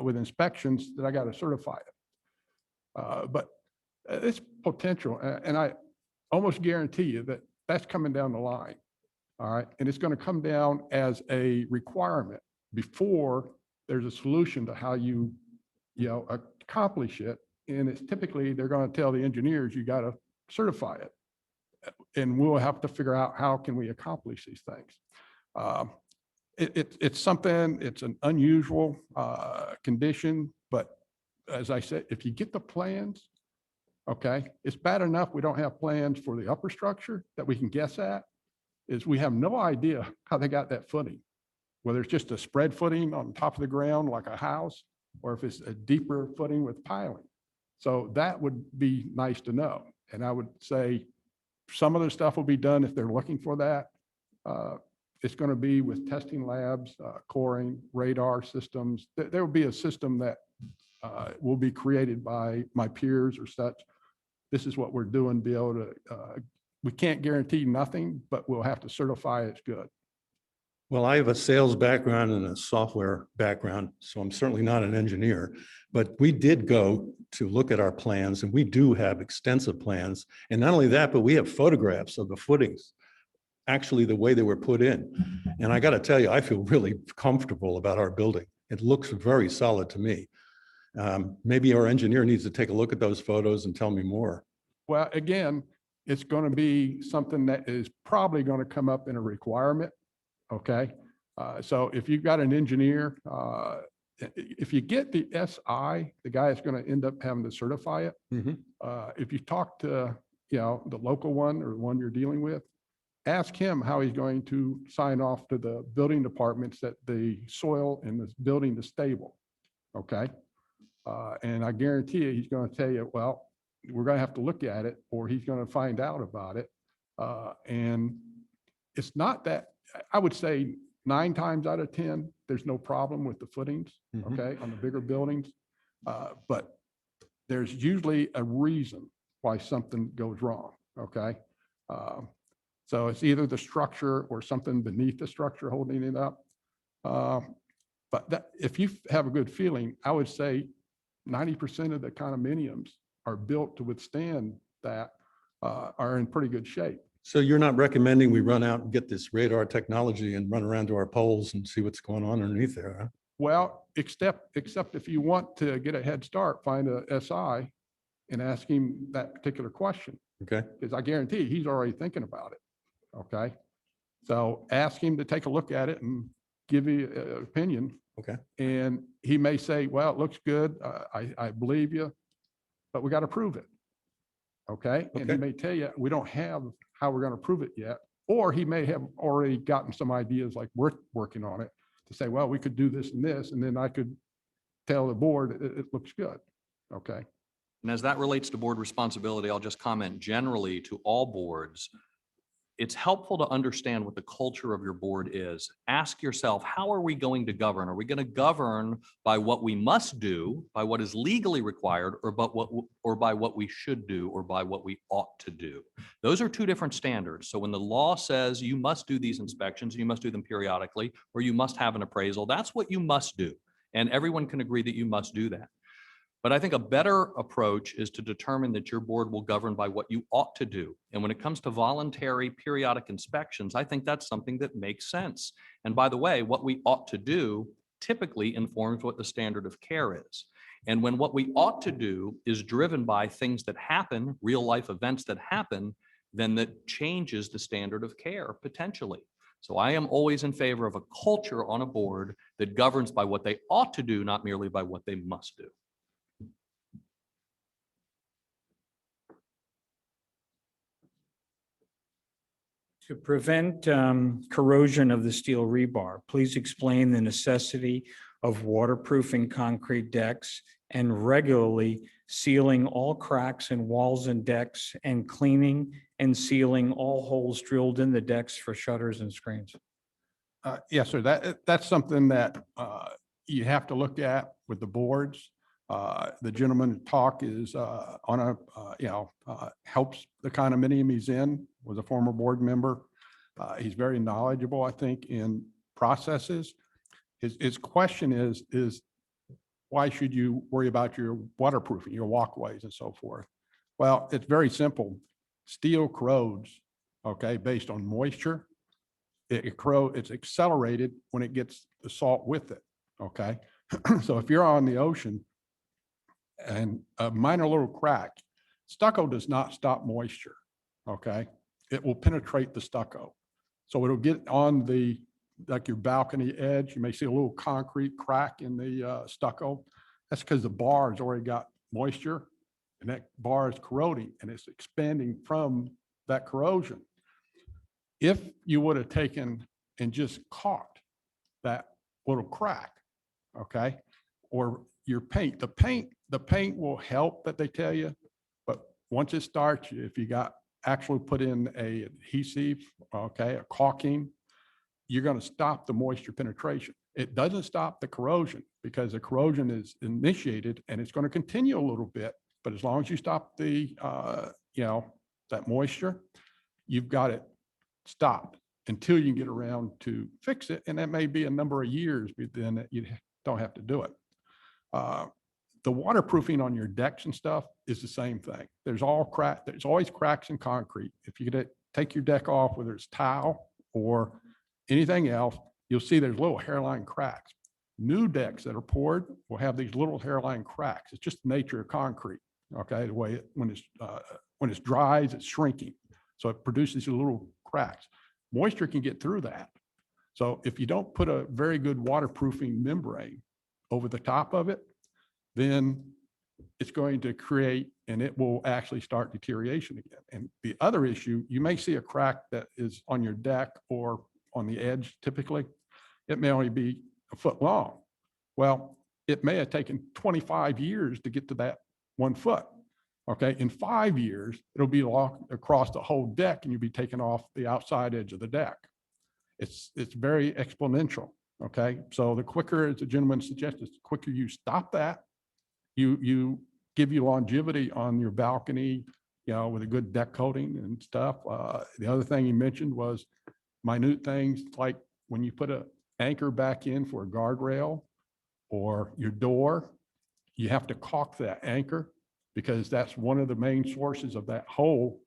with inspections, that I got to certify it. But it's potential, and I almost guarantee you that that's coming down the line. All right, and it's going to come down as a requirement before there's a solution to how you accomplish it. And it's typically, they're going to tell the engineers, you got to certify it. And we'll have to figure out how can we accomplish these things. It's something, it's an unusual condition, but as I said, if you get the plans, okay, it's bad enough we don't have plans for the upper structure that we can guess at, is we have no idea how they got that footing, whether it's just a spread footing on top of the ground like a house, or if it's a deeper footing with piling. So that would be nice to know. And I would say some of the stuff will be done if they're looking for that. It's going to be with testing labs, coring, radar systems. There will be a system that will be created by my peers or such. This is what we're doing, be able to, we can't guarantee nothing, but we'll have to certify it's good. Well, I have a sales background and a software background, so I'm certainly not an engineer, but we did go to look at our plans, and we do have extensive plans. And not only that, but we have photographs of the footings, actually the way they were put in. And I got to tell you, I feel really comfortable about our building. It looks very solid to me. Maybe our engineer needs to take a look at those photos and tell me more. Well, again, it's going to be something that is probably going to come up in a requirement. Okay. So if you've got an engineer, if you get the SI, the guy is going to end up having to certify it. If you talk to, the local one or the one you're dealing with, ask him how he's going to sign off to the building departments that the soil in this building is stable. Okay. And I guarantee you, he's going to tell you, well, we're going to have to look at it, or he's going to find out about it. And it's not that, I would say 9 times out of 10, there's no problem with the footings, okay, on the bigger buildings. But there's usually a reason why something goes wrong, okay? So it's either the structure or something beneath the structure holding it up. But that, if you have a good feeling, I would say 90% of the condominiums are built to withstand that, are in pretty good shape. So you're not recommending we run out and get this radar technology and run around to our poles and see what's going on underneath there, huh? Well, except if you want to get a head start, find a SI and ask him that particular question. Okay. Because I guarantee he's already thinking about it. Okay. So ask him to take a look at it and give you an opinion. Okay. And he may say, well, it looks good. I believe you, but we got to prove it. Okay. And he Okay. may tell you, we don't have how we're going to prove it yet. Or he may have already gotten some ideas like we're working on it to say, well, we could do this and this, and then I could tell the board it looks good. Okay. And as that relates to board responsibility, I'll just comment generally to all boards. It's helpful to understand what the culture of your board is. Ask yourself, how are we going to govern? Are we going to govern by what we must do, by what is legally required, or by what we should do, or by what we ought to do? Those are 2 different standards. So when the law says you must do these inspections, you must do them periodically, or you must have an appraisal, that's what you must do. And everyone can agree that you must do that. But I think a better approach is to determine that your board will govern by what you ought to do. And when it comes to voluntary periodic inspections, I think that's something that makes sense. And by the way, what we ought to do typically informs what the standard of care is. And when what we ought to do is driven by things that happen, real life events that happen, then that changes the standard of care potentially. So I am always in favor of a culture on a board that governs by what they ought to do, not merely by what they must do. To prevent corrosion of the steel rebar, please explain the necessity of waterproofing concrete decks and regularly sealing all cracks in walls and decks and cleaning and sealing all holes drilled in the decks for shutters and screens. Yes, sir. That's something that you have to look at with the boards. The gentleman talk is on a, helps the condominium he's in, was a former board member. He's very knowledgeable, I think, in processes. His question is why should you worry about your waterproofing, your walkways and so forth? Well, it's very simple. Steel corrodes, okay, based on moisture. It's accelerated when it gets the salt with it, okay? So if you're on the ocean and a minor little crack, stucco does not stop moisture, okay? It will penetrate the stucco. So it'll get on the, like your balcony edge, you may see a little concrete crack in the stucco. That's because the bar has already got moisture and that bar is corroding and it's expanding from that corrosion. If you would have taken and just caught that little crack, okay, or your paint, the paint will help that they tell you, but once it starts, if you got actually put in a adhesive, okay, a caulking, you're going to stop the moisture penetration. It doesn't stop the corrosion because the corrosion is initiated and it's going to continue a little bit, but as long as you stop the, that moisture, you've got it stopped until you get around to fix it. And that may be a number of years, but then you don't have to do it. The waterproofing on your decks and stuff is the same thing. There's always cracks in concrete. If you take your deck off, whether it's tile or anything else, you'll see there's little hairline cracks. New decks that are poured will have these little hairline cracks. It's just the nature of concrete. Okay, the way when it's dries, it's shrinking. So it produces little cracks. Moisture can get through that. So if you don't put a very good waterproofing membrane over the top of it, then it's going to create, and it will actually start deterioration again. And the other issue, you may see a crack that is on your deck or on the edge typically. It may only be a foot long. Well, it may have taken 25 years to get to that 1 foot. Okay, in 5 years, it'll be across the whole deck and you'll be taking off the outside edge of the deck. It's very exponential. Okay, so the quicker, as the gentleman suggested, the quicker you stop that, you give you longevity on your balcony, with a good deck coating and stuff. The other thing he mentioned was minute things like when you put an anchor back in for a guardrail or your door, you have to caulk that anchor because that's one of the main sources of that hole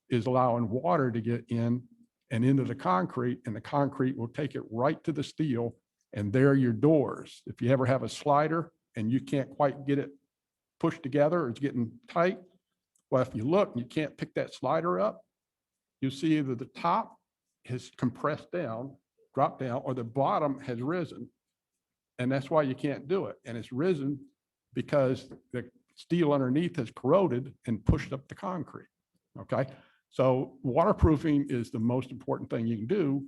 is allowing water to get in and into the concrete, and the concrete will take it right to the steel, and there are your doors. If you ever have a slider and you can't quite get it pushed together or it's getting tight, well, if you look and you can't pick that slider up, you'll see either the top has compressed down, dropped down, or the bottom has risen. And that's why you can't do it. And it's risen because the steel underneath has corroded and pushed up the concrete. Okay. So waterproofing is the most important thing you can do.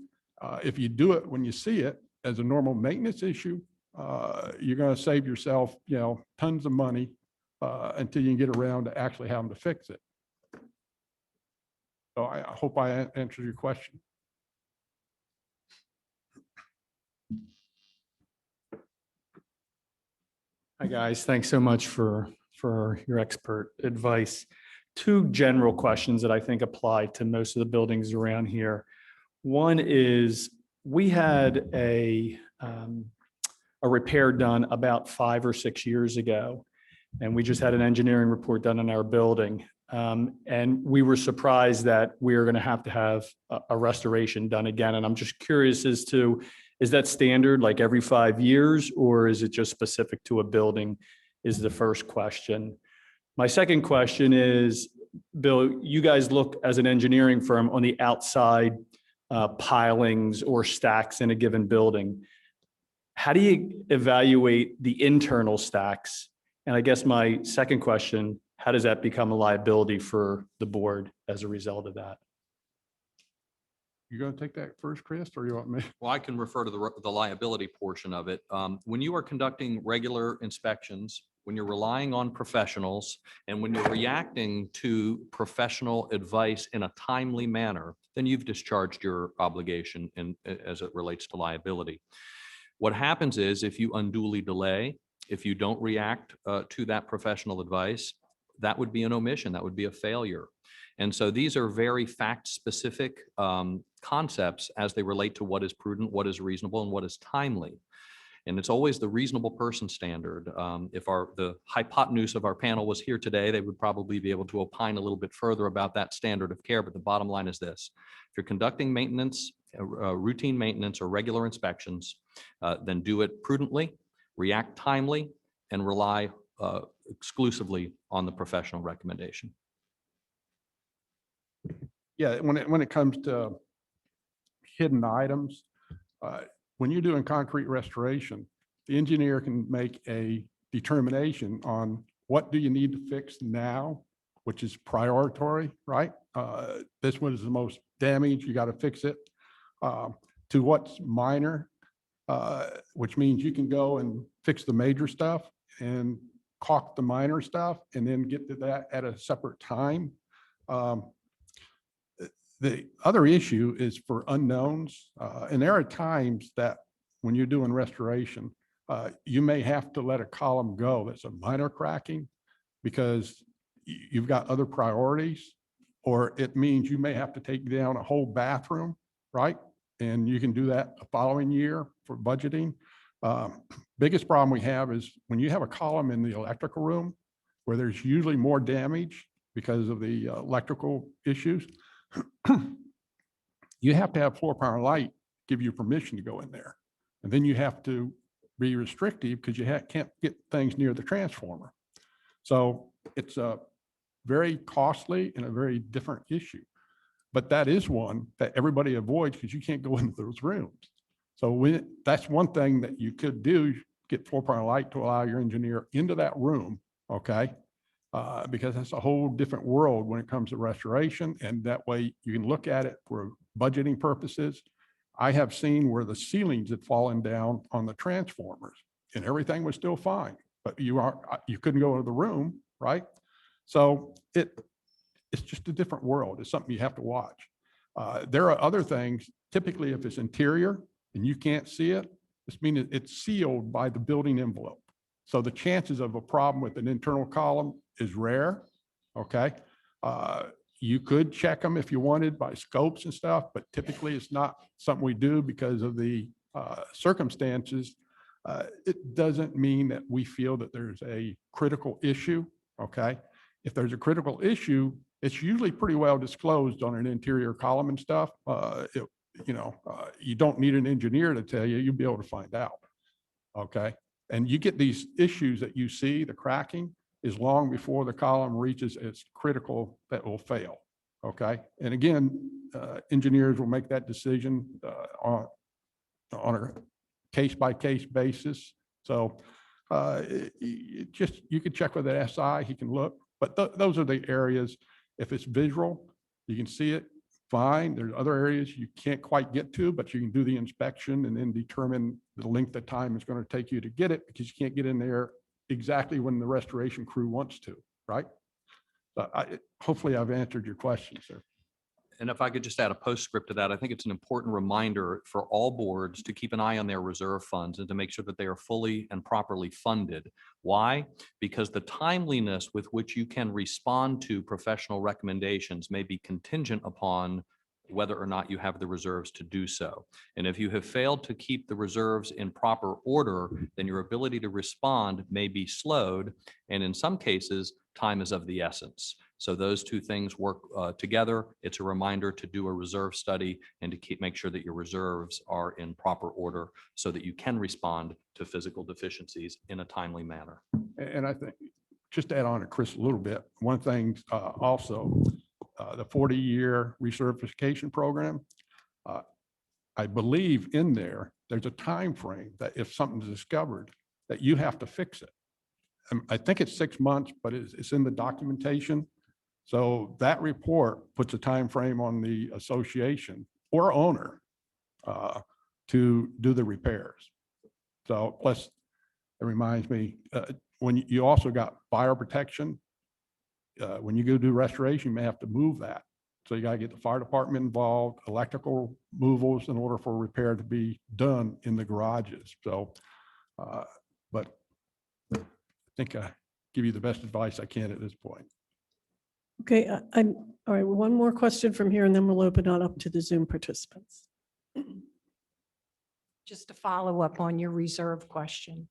If you do it when you see it as a normal maintenance issue, you're going to save yourself, tons of money until you can get around to actually having to fix it. So I hope I answered your question. Hi, guys. Thanks so much for your expert advice. Two general questions that I think apply to most of the buildings around here. One is we had a repair done about 5 or 6 years ago, and we just had an engineering report done on our building. And we were surprised that we are going to have a restoration done again. And I'm just curious as to, is that standard like every 5 years, or is it just specific to a building, is the first question. My second question is, Bill, you guys look as an engineering firm on the outside pilings or stacks in a given building. How do you evaluate the internal stacks? And I guess my second question, how does that become a liability for the board as a result of that? You gonna take that first, Chris, or you want me? Well, I can refer to the liability portion of it. When you are conducting regular inspections, when you're relying on professionals, and when you're reacting to professional advice in a timely manner, then you've discharged your obligation as it relates to liability. What happens is if you unduly delay, if you don't react to that professional advice, that would be an omission, that would be a failure. And so these are very fact-specific concepts as they relate to what is prudent, what is reasonable, and what is timely. And it's always the reasonable person standard. If the hypotenuse of our panel was here today, they would probably be able to opine a little bit further about that standard of care. But the bottom line is this: if you're conducting maintenance, routine maintenance or regular inspections, then do it prudently, react timely, and rely exclusively on the professional recommendation. Yeah, when it comes to hidden items, when you're doing concrete restoration, the engineer can make a determination on what do you need to fix now, which is priority, right? This one is the most damaged, you got to fix it, to what's minor, which means you can go and fix the major stuff and caulk the minor stuff and then get to that at a separate time. The other issue is for unknowns, and there are times that when you're doing restoration, you may have to let a column go that's a minor cracking because you've got other priorities, or it means you may have to take down a whole bathroom, right? And you can do that the following year for budgeting. Biggest problem we have is when you have a column in the electrical room where there's usually more damage because of the electrical issues, you have to have floor power light give you permission to go in there. And then you have to be restrictive because you can't get things near the transformer. So it's a very costly and a very different issue. But that is one that everybody avoids because you can't go into those rooms. So that's one thing that you could do, get floor power light to allow your engineer into that room, okay? Because that's a whole different world when it comes to restoration. And that way you can look at it for budgeting purposes. I have seen where the ceilings had fallen down on the transformers and everything was still fine, but you couldn't go into the room, right? So it's just a different world. It's something you have to watch. There are other things, typically if it's interior and you can't see it, this means it's sealed by the building envelope. So the chances of a problem with an internal column is rare, okay? You could check them if you wanted by scopes and stuff, but typically it's not something we do because of the circumstances. It doesn't mean that we feel that there's a critical issue, okay? If there's a critical issue, it's usually pretty well disclosed on an interior column and stuff. You don't need an engineer to tell you, you'll be able to find out, okay? And you get these issues that you see, the cracking is long before the column reaches its critical that will fail, okay? And again, engineers will make that decision on a case-by-case basis. So you could check with the SI, he can look, but those are the areas. If it's visual, you can see it, fine. There's other areas you can't quite get to, but you can do the inspection and then determine the length of time it's going to take you to get it because you can't get in there exactly when the restoration crew wants to, right? Hopefully I've answered your question, sir. And if I could just add a postscript to that, I think it's an important reminder for all boards to keep an eye on their reserve funds and to make sure that they are fully and properly funded. Why? Because the timeliness with which you can respond to professional recommendations may be contingent upon whether or not you have the reserves to do so. And if you have failed to keep the reserves in proper order, then your ability to respond may be slowed. And in some cases, time is of the essence. So those two things work together. It's a reminder to do a reserve study and to make sure that your reserves are in proper order so that you can respond to physical deficiencies in a timely manner. And I think, just to add on to Chris a little bit, one thing also, the 40-year recertification program, I believe in there's a time frame that if something's discovered, that you have to fix it. I think it's 6 months, but it's in the documentation. So that report puts a time frame on the association or owner to do the repairs. So plus, it reminds me, when you also got fire protection, when you go do restoration, you may have to move that. So you got to get the fire department involved, electrical movals in order for repair to be done in the garages. So, but I think I give you the best advice I can at this point. Okay, all right, one more question from here and then we'll open it up to the Zoom participants. Just to follow up on your reserve question,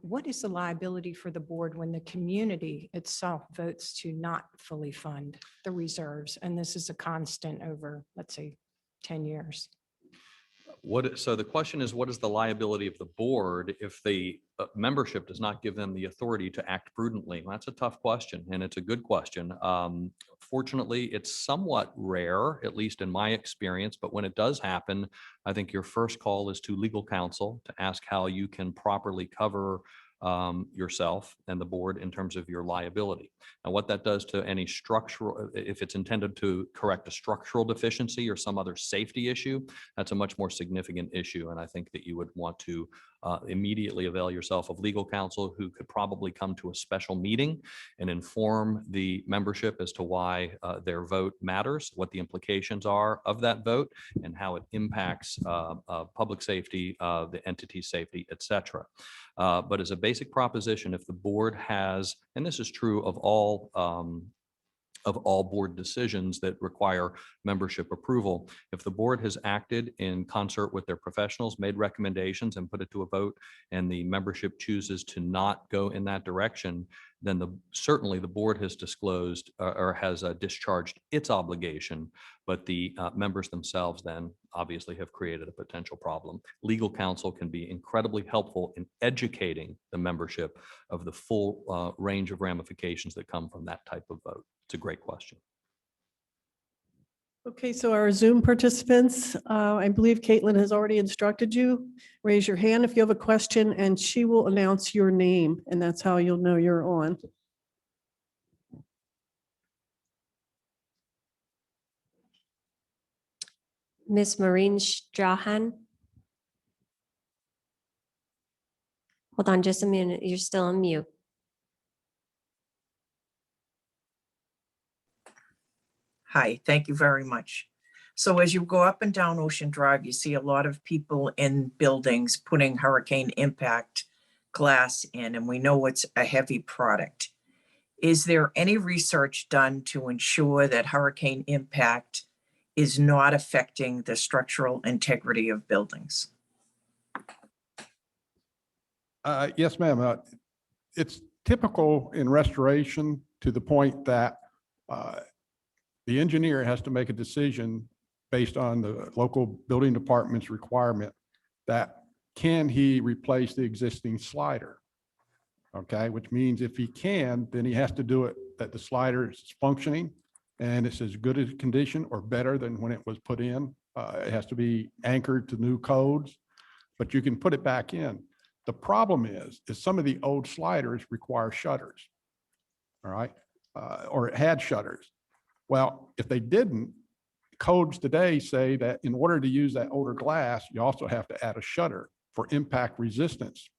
what is the liability for the board when the community itself votes to not fully fund the reserves? And this is a constant over, let's say, 10 years. So the question is, what is the liability of the board if the membership does not give them the authority to act prudently? Well, that's a tough question, and it's a good question. Fortunately, it's somewhat rare, at least in my experience, but when it does happen, I think your first call is to legal counsel to ask how you can properly cover yourself and the board in terms of your liability. Now, what that does to any structural, if it's intended to correct a structural deficiency or some other safety issue, that's a much more significant issue. And I think that you would want to immediately avail yourself of legal counsel who could probably come to a special meeting and inform the membership as to why their vote matters, what the implications are of that vote, and how it impacts public safety, the entity's safety, et cetera. But as a basic proposition, if the board has, and this is true of all board decisions that require membership approval, if the board has acted in concert with their professionals, made recommendations and put it to a vote, and the membership chooses to not go in that direction, then certainly the board has disclosed or has discharged its obligation, but the members themselves then obviously have created a potential problem. Legal counsel can be incredibly helpful in educating the membership of the full range of ramifications that come from that type of vote. It's a great question. Okay, so our Zoom participants, I believe Caitlin has already instructed you. Raise your hand if you have a question and she will announce your name and that's how you'll know you're on. Miss Maureen Strahan. Hold on just a minute. You're still on mute. Hi, thank you very much. So as you go up and down Ocean Drive, you see a lot of people in buildings putting hurricane impact glass in, and we know it's a heavy product. Is there any research done to ensure that hurricane impact is not affecting the structural integrity of buildings? Yes, ma'am. It's typical in restoration to the point that the engineer has to make a decision based on the local building department's requirement that can he replace the existing slider? Okay, which means if he can, then he has to do it that the slider is functioning and it's as good a condition or better than when it was put in. It has to be anchored to new codes, but you can put it back in. The problem is some of the old sliders require shutters, all right? Or it had shutters. Well, if they didn't, codes today say that in order to use that older glass, you also have to add a shutter for impact resistance.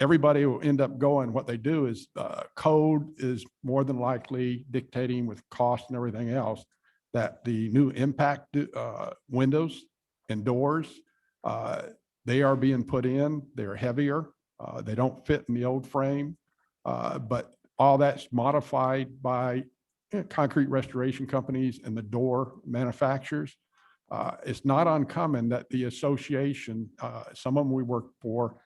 Everybody will end up going, what they do is code is more than likely dictating with cost and everything else that the new impact windows and doors, they are being put in, they're heavier, they don't fit in the old frame, but all that's modified by concrete restoration companies and the door manufacturers. It's not uncommon that the association, some of them we work for,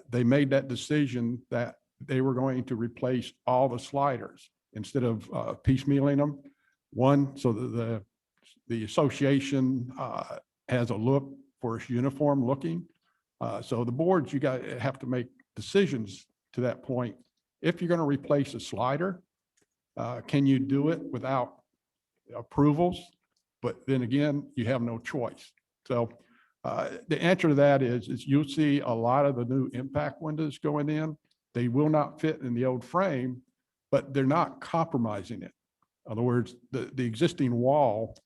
they made that decision that they were going to replace all the sliders instead of piecemealing them. One, so that the association has a look for its uniform looking. So the boards, you have to make decisions to that point. If you're going to replace a slider, can you do it without approvals? But then again, you have no choice. So the answer to that is you'll see a lot of the new impact windows going in. They will not fit in the old frame, but they're not compromising it. In other words, the existing wall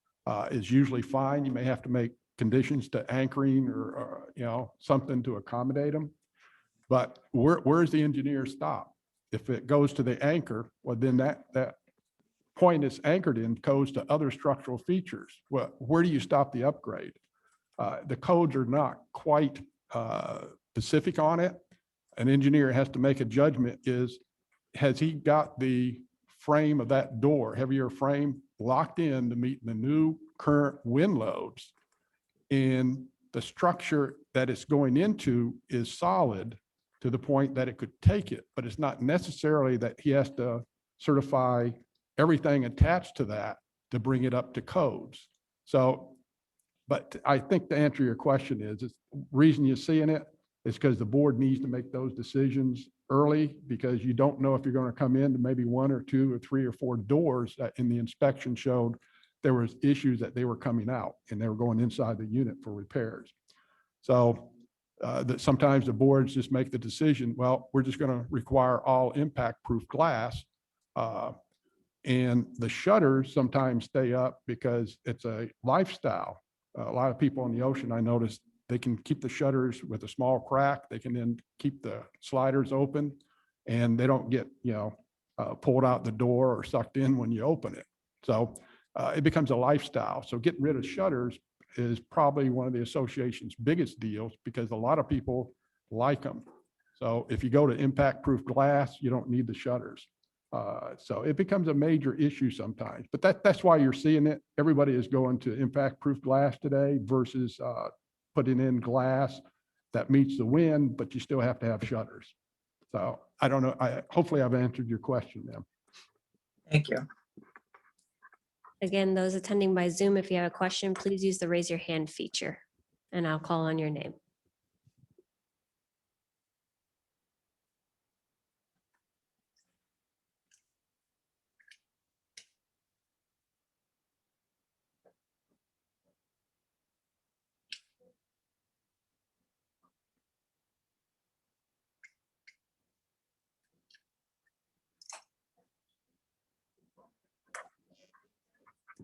is usually fine. You may have to make conditions to anchoring or something to accommodate them. But where's the engineer stop? If it goes to the anchor, well, then that point it's anchored in goes to other structural features. Well, where do you stop the upgrade? The codes are not quite specific on it. An engineer has to make a judgment has he got the frame of that door, heavier frame, locked in to meet the new current wind loads, and the structure that it's going into is solid to the point that it could take it, but it's not necessarily that he has to certify everything attached to that to bring it up to codes. So, but I think to answer your question is the reason you're seeing it is because the board needs to make those decisions early, because you don't know if you're going to come into maybe 1 or 2 or 3 or 4 doors that in the inspection showed there was issues that they were coming out and they were going inside the unit for repairs. So that sometimes the boards just make the decision, well, we're just going to require all impact proof glass. And the shutters sometimes stay up because it's a lifestyle. A lot of people on the ocean, I noticed, they can keep the shutters with a small crack. They can then keep the sliders open and they don't get, pulled out the door or sucked in when you open it. So it becomes a lifestyle. So getting rid of shutters is probably one of the association's biggest deals because a lot of people like them. So if you go to impact proof glass, you don't need the shutters. So it becomes a major issue sometimes, but that's why you're seeing it. Everybody is going to impact proof glass today versus putting in glass that meets the wind, but you still have to have shutters. So I don't know. Hopefully I've answered your question, ma'am. Thank you. Again, those attending by Zoom, if you have a question, please use the raise your hand feature and I'll call on your name.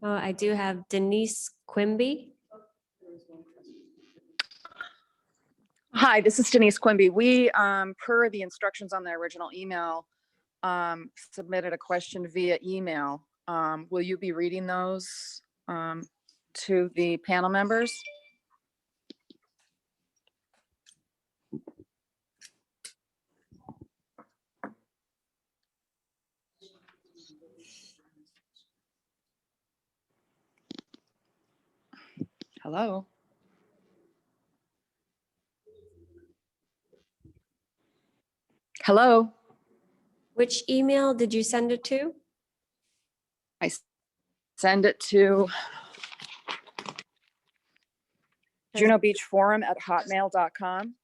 I do have Denise Quimby. Hi, this is Denise Quimby. We, per the instructions on the original email, submitted a question via email. Will you be reading those to the panel members? Hello? Hello? Which email did you send it to? I send it to junobeachforum@hotmail.com.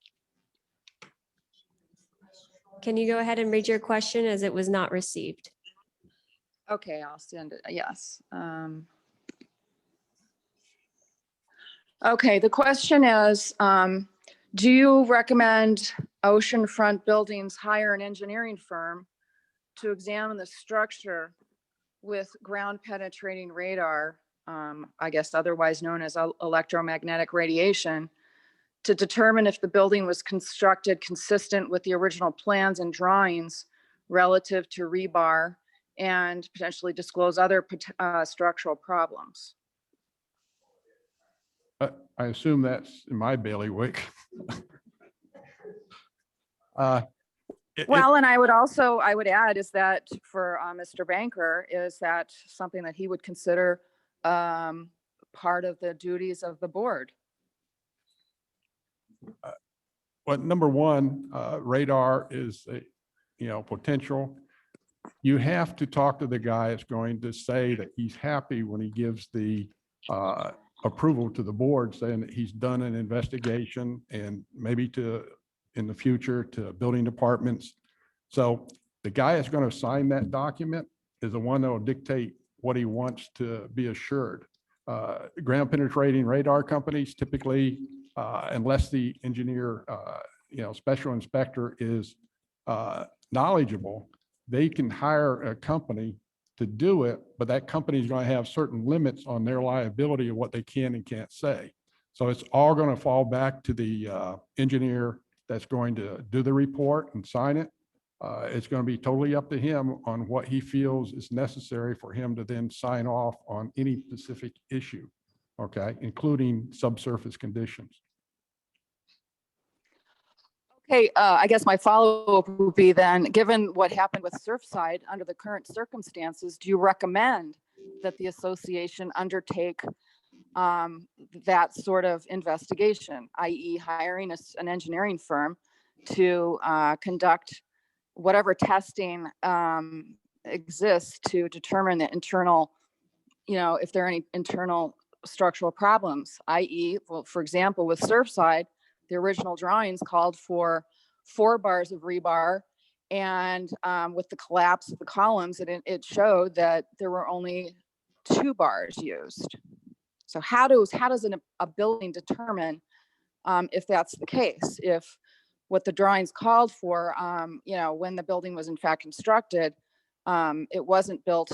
Can you go ahead and read your question as it was not received? Okay, I'll send it, yes. Okay, the question is, do you recommend oceanfront buildings hire an engineering firm to examine the structure with ground penetrating radar, I guess otherwise known as electromagnetic radiation, to determine if the building was constructed consistent with the original plans and drawings relative to rebar and potentially disclose other structural problems? I assume that's in my bailiwick. Well, and I would add is that for Mr. Banker, is that something that he would consider part of the duties of the board? Well, number one, radar is a, potential. You have to talk to the guy that's going to say that he's happy when he gives the approval to the board, saying that he's done an investigation and maybe in the future to building departments. So the guy that's going to sign that document is the one that will dictate what he wants to be assured. Ground penetrating radar companies typically, unless the engineer, special inspector is knowledgeable, they can hire a company to do it, but that company is going to have certain limits on their liability of what they can and can't say. So it's all going to fall back to the engineer that's going to do the report and sign it. It's going to be totally up to him on what he feels is necessary for him to then sign off on any specific issue, okay, including subsurface conditions. Okay, I guess my follow-up would be then, given what happened with Surfside, under the current circumstances, do you recommend that the association undertake that sort of investigation, i.e. hiring an engineering firm to conduct whatever testing exists to determine the internal, if there are any internal structural problems, i.e., well, for example, with Surfside, the original drawings called for 4 bars of rebar, and with the collapse of the columns, it showed that there were only 2 bars used. So how does a building determine if that's the case? If what the drawings called for, when the building was in fact constructed, it wasn't built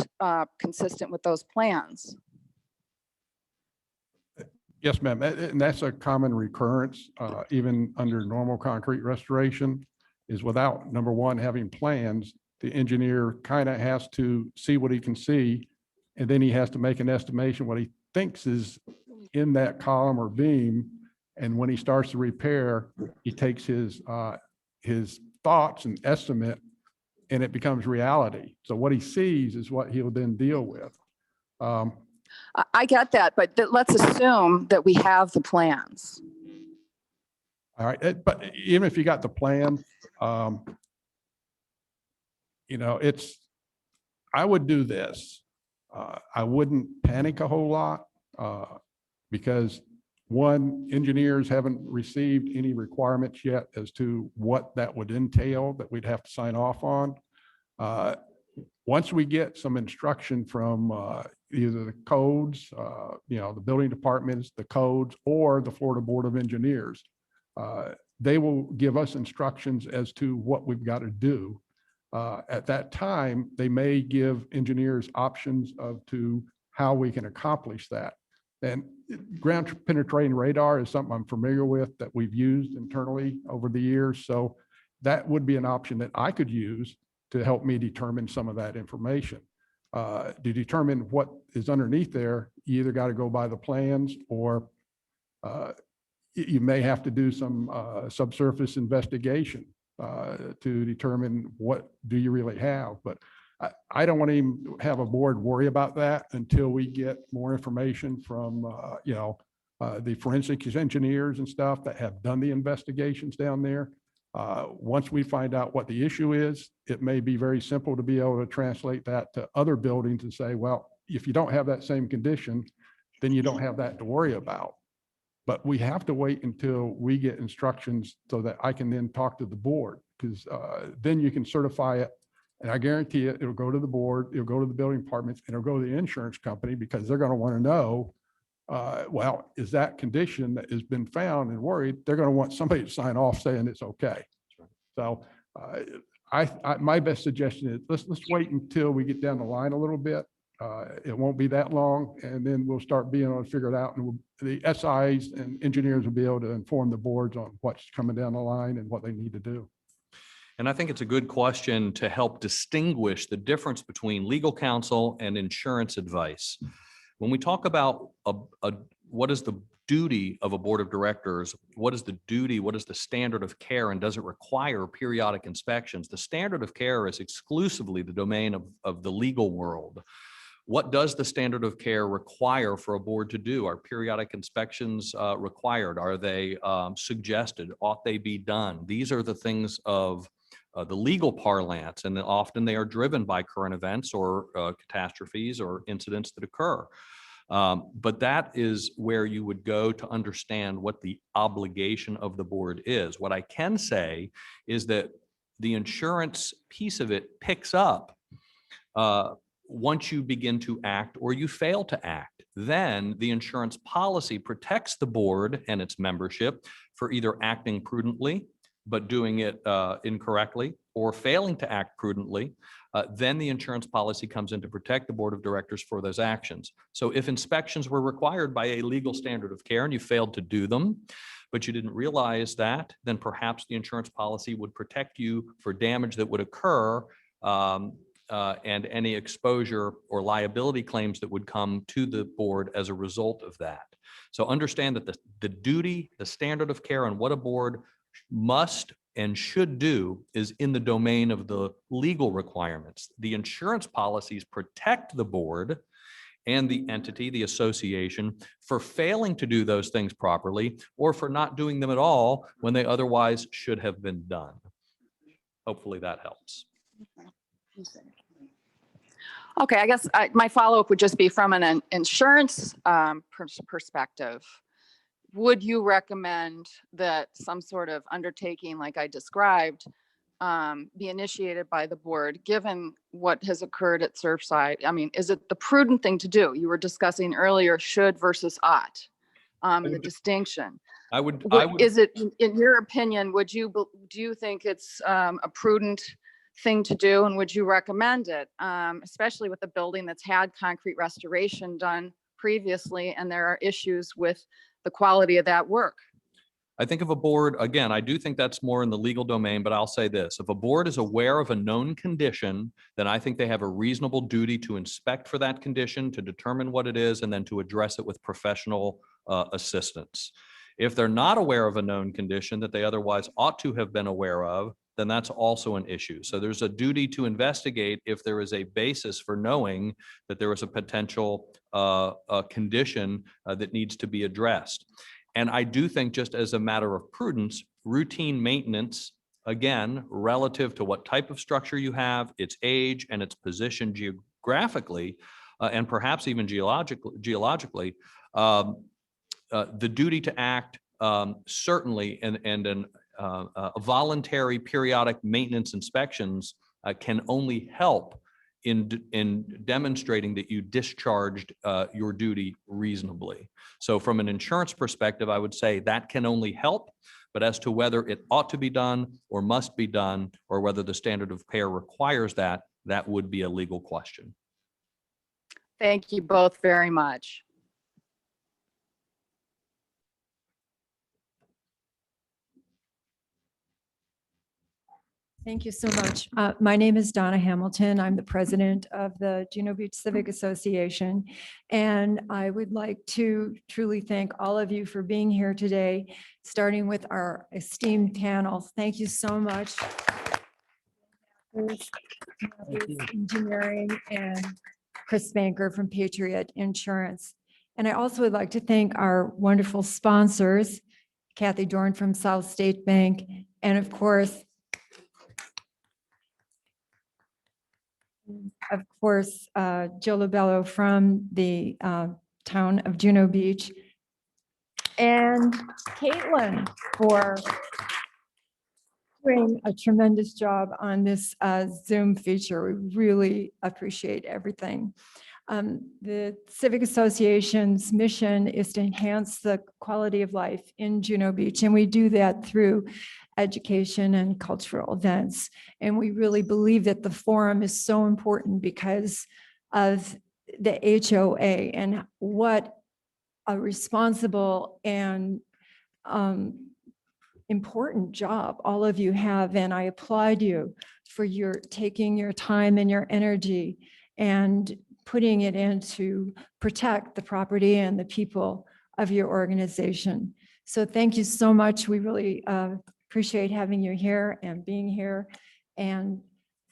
consistent with those plans? Yes, ma'am. And that's a common recurrence, even under normal concrete restoration, is without, number one, having plans, the engineer kind of has to see what he can see, and then he has to make an estimation what he thinks is in that column or beam. And when he starts the repair, he takes his thoughts and estimate, and it becomes reality. So what he sees is what he'll then deal with. I get that, but let's assume that we have the plans. All right, but even if you got the plan, I would do this. I wouldn't panic a whole lot because one, engineers haven't received any requirements yet as to what that would entail that we'd have to sign off on. Once we get some instruction from either the codes, the building departments, the codes, or the Florida Board of Engineers, they will give us instructions as to what we've got to do. At that time, they may give engineers options to how we can accomplish that. And ground penetrating radar is something I'm familiar with that we've used internally over the years. So that would be an option that I could use to help me determine some of that information. To determine what is underneath there, you either got to go by the plans or you may have to do some subsurface investigation to determine what do you really have. But I don't want to even have a board worry about that until we get more information from, the forensics engineers and stuff that have done the investigations down there. Once we find out what the issue is, it may be very simple to be able to translate that to other buildings and say, well, if you don't have that same condition, then you don't have that to worry about. But we have to wait until we get instructions so that I can then talk to the board, because then you can certify it. And I guarantee you, it'll go to the board, it'll go to the building departments, and it'll go to the insurance company, because they're going to want to know, well, is that condition that has been found and worried, they're going to want somebody to sign off saying it's okay. So my best suggestion is let's wait until we get down the line a little bit. It won't be that long, and then we'll start being able to figure it out. And the SIs and engineers will be able to inform the boards on what's coming down the line and what they need to do. And I think it's a good question to help distinguish the difference between legal counsel and insurance advice. When we talk about what is the duty of a board of directors, what is the duty, what is the standard of care, and does it require periodic inspections? The standard of care is exclusively the domain of the legal world. What does the standard of care require for a board to do? Are periodic inspections required? Are they suggested? Ought they be done? These are the things of the legal parlance, and often they are driven by current events or catastrophes or incidents that occur. But that is where you would go to understand what the obligation of the board is. What I can say is that the insurance piece of it picks up once you begin to act or you fail to act. Then the insurance policy protects the board and its membership for either acting prudently, but doing it incorrectly or failing to act prudently, then the insurance policy comes in to protect the board of directors for those actions. So if inspections were required by a legal standard of care and you failed to do them, but you didn't realize that, then perhaps the insurance policy would protect you for damage that would occur and any exposure or liability claims that would come to the board as a result of that. So understand that the duty, the standard of care, and what a board must and should do is in the domain of the legal requirements. The insurance policies protect the board and the entity, the association, for failing to do those things properly or for not doing them at all when they otherwise should have been done. Hopefully that helps. Okay, I guess my follow-up would just be from an insurance perspective. Would you recommend that some sort of undertaking like I described be initiated by the board, given what has occurred at Surfside? I mean, is it the prudent thing to do? You were discussing earlier should versus ought, the distinction. I would. Is it, in your opinion, do you think it's a prudent thing to do, and would you recommend it, especially with a building that's had concrete restoration done previously, and there are issues with the quality of that work? I think if a board, again, I do think that's more in the legal domain, but I'll say this: if a board is aware of a known condition, then I think they have a reasonable duty to inspect for that condition, to determine what it is, and then to address it with professional assistance. If they're not aware of a known condition that they otherwise ought to have been aware of, then that's also an issue. So there's a duty to investigate if there is a basis for knowing that there is a potential condition that needs to be addressed. And I do think, just as a matter of prudence, routine maintenance, again, relative to what type of structure you have, its age and its position geographically, and perhaps even geologically, the duty to act certainly, and a voluntary periodic maintenance inspections can only help in demonstrating that you discharged your duty reasonably. So from an insurance perspective, I would say that can only help, but as to whether it ought to be done or must be done, or whether the standard of care requires that, that would be a legal question. Thank you both very much. Thank you so much. My name is Donna Hamilton. I'm the president of the Juno Beach Civic Association. And I would like to truly thank all of you for being here today, starting with our esteemed panel. Thank you so much. Engineering and Chris Banker from Patriot Insurance. And I also would like to thank our wonderful sponsors, Kathy Dorn from South State Bank, and of course, Joe Lobello from the town of Juno Beach, and Caitlin for doing a tremendous job on this Zoom feature. We really appreciate everything. The Civic Association's mission is to enhance the quality of life in Juno Beach, and we do that through education and cultural events. And we really believe that the forum is so important because of the HOA and what a responsible and important job all of you have. And I applaud you for your taking your time and your energy and putting it in to protect the property and the people of your organization. So thank you so much. We really appreciate having you here and being here, and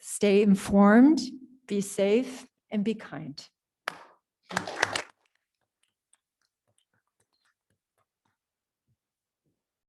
stay informed, be safe, and be kind. Thank you.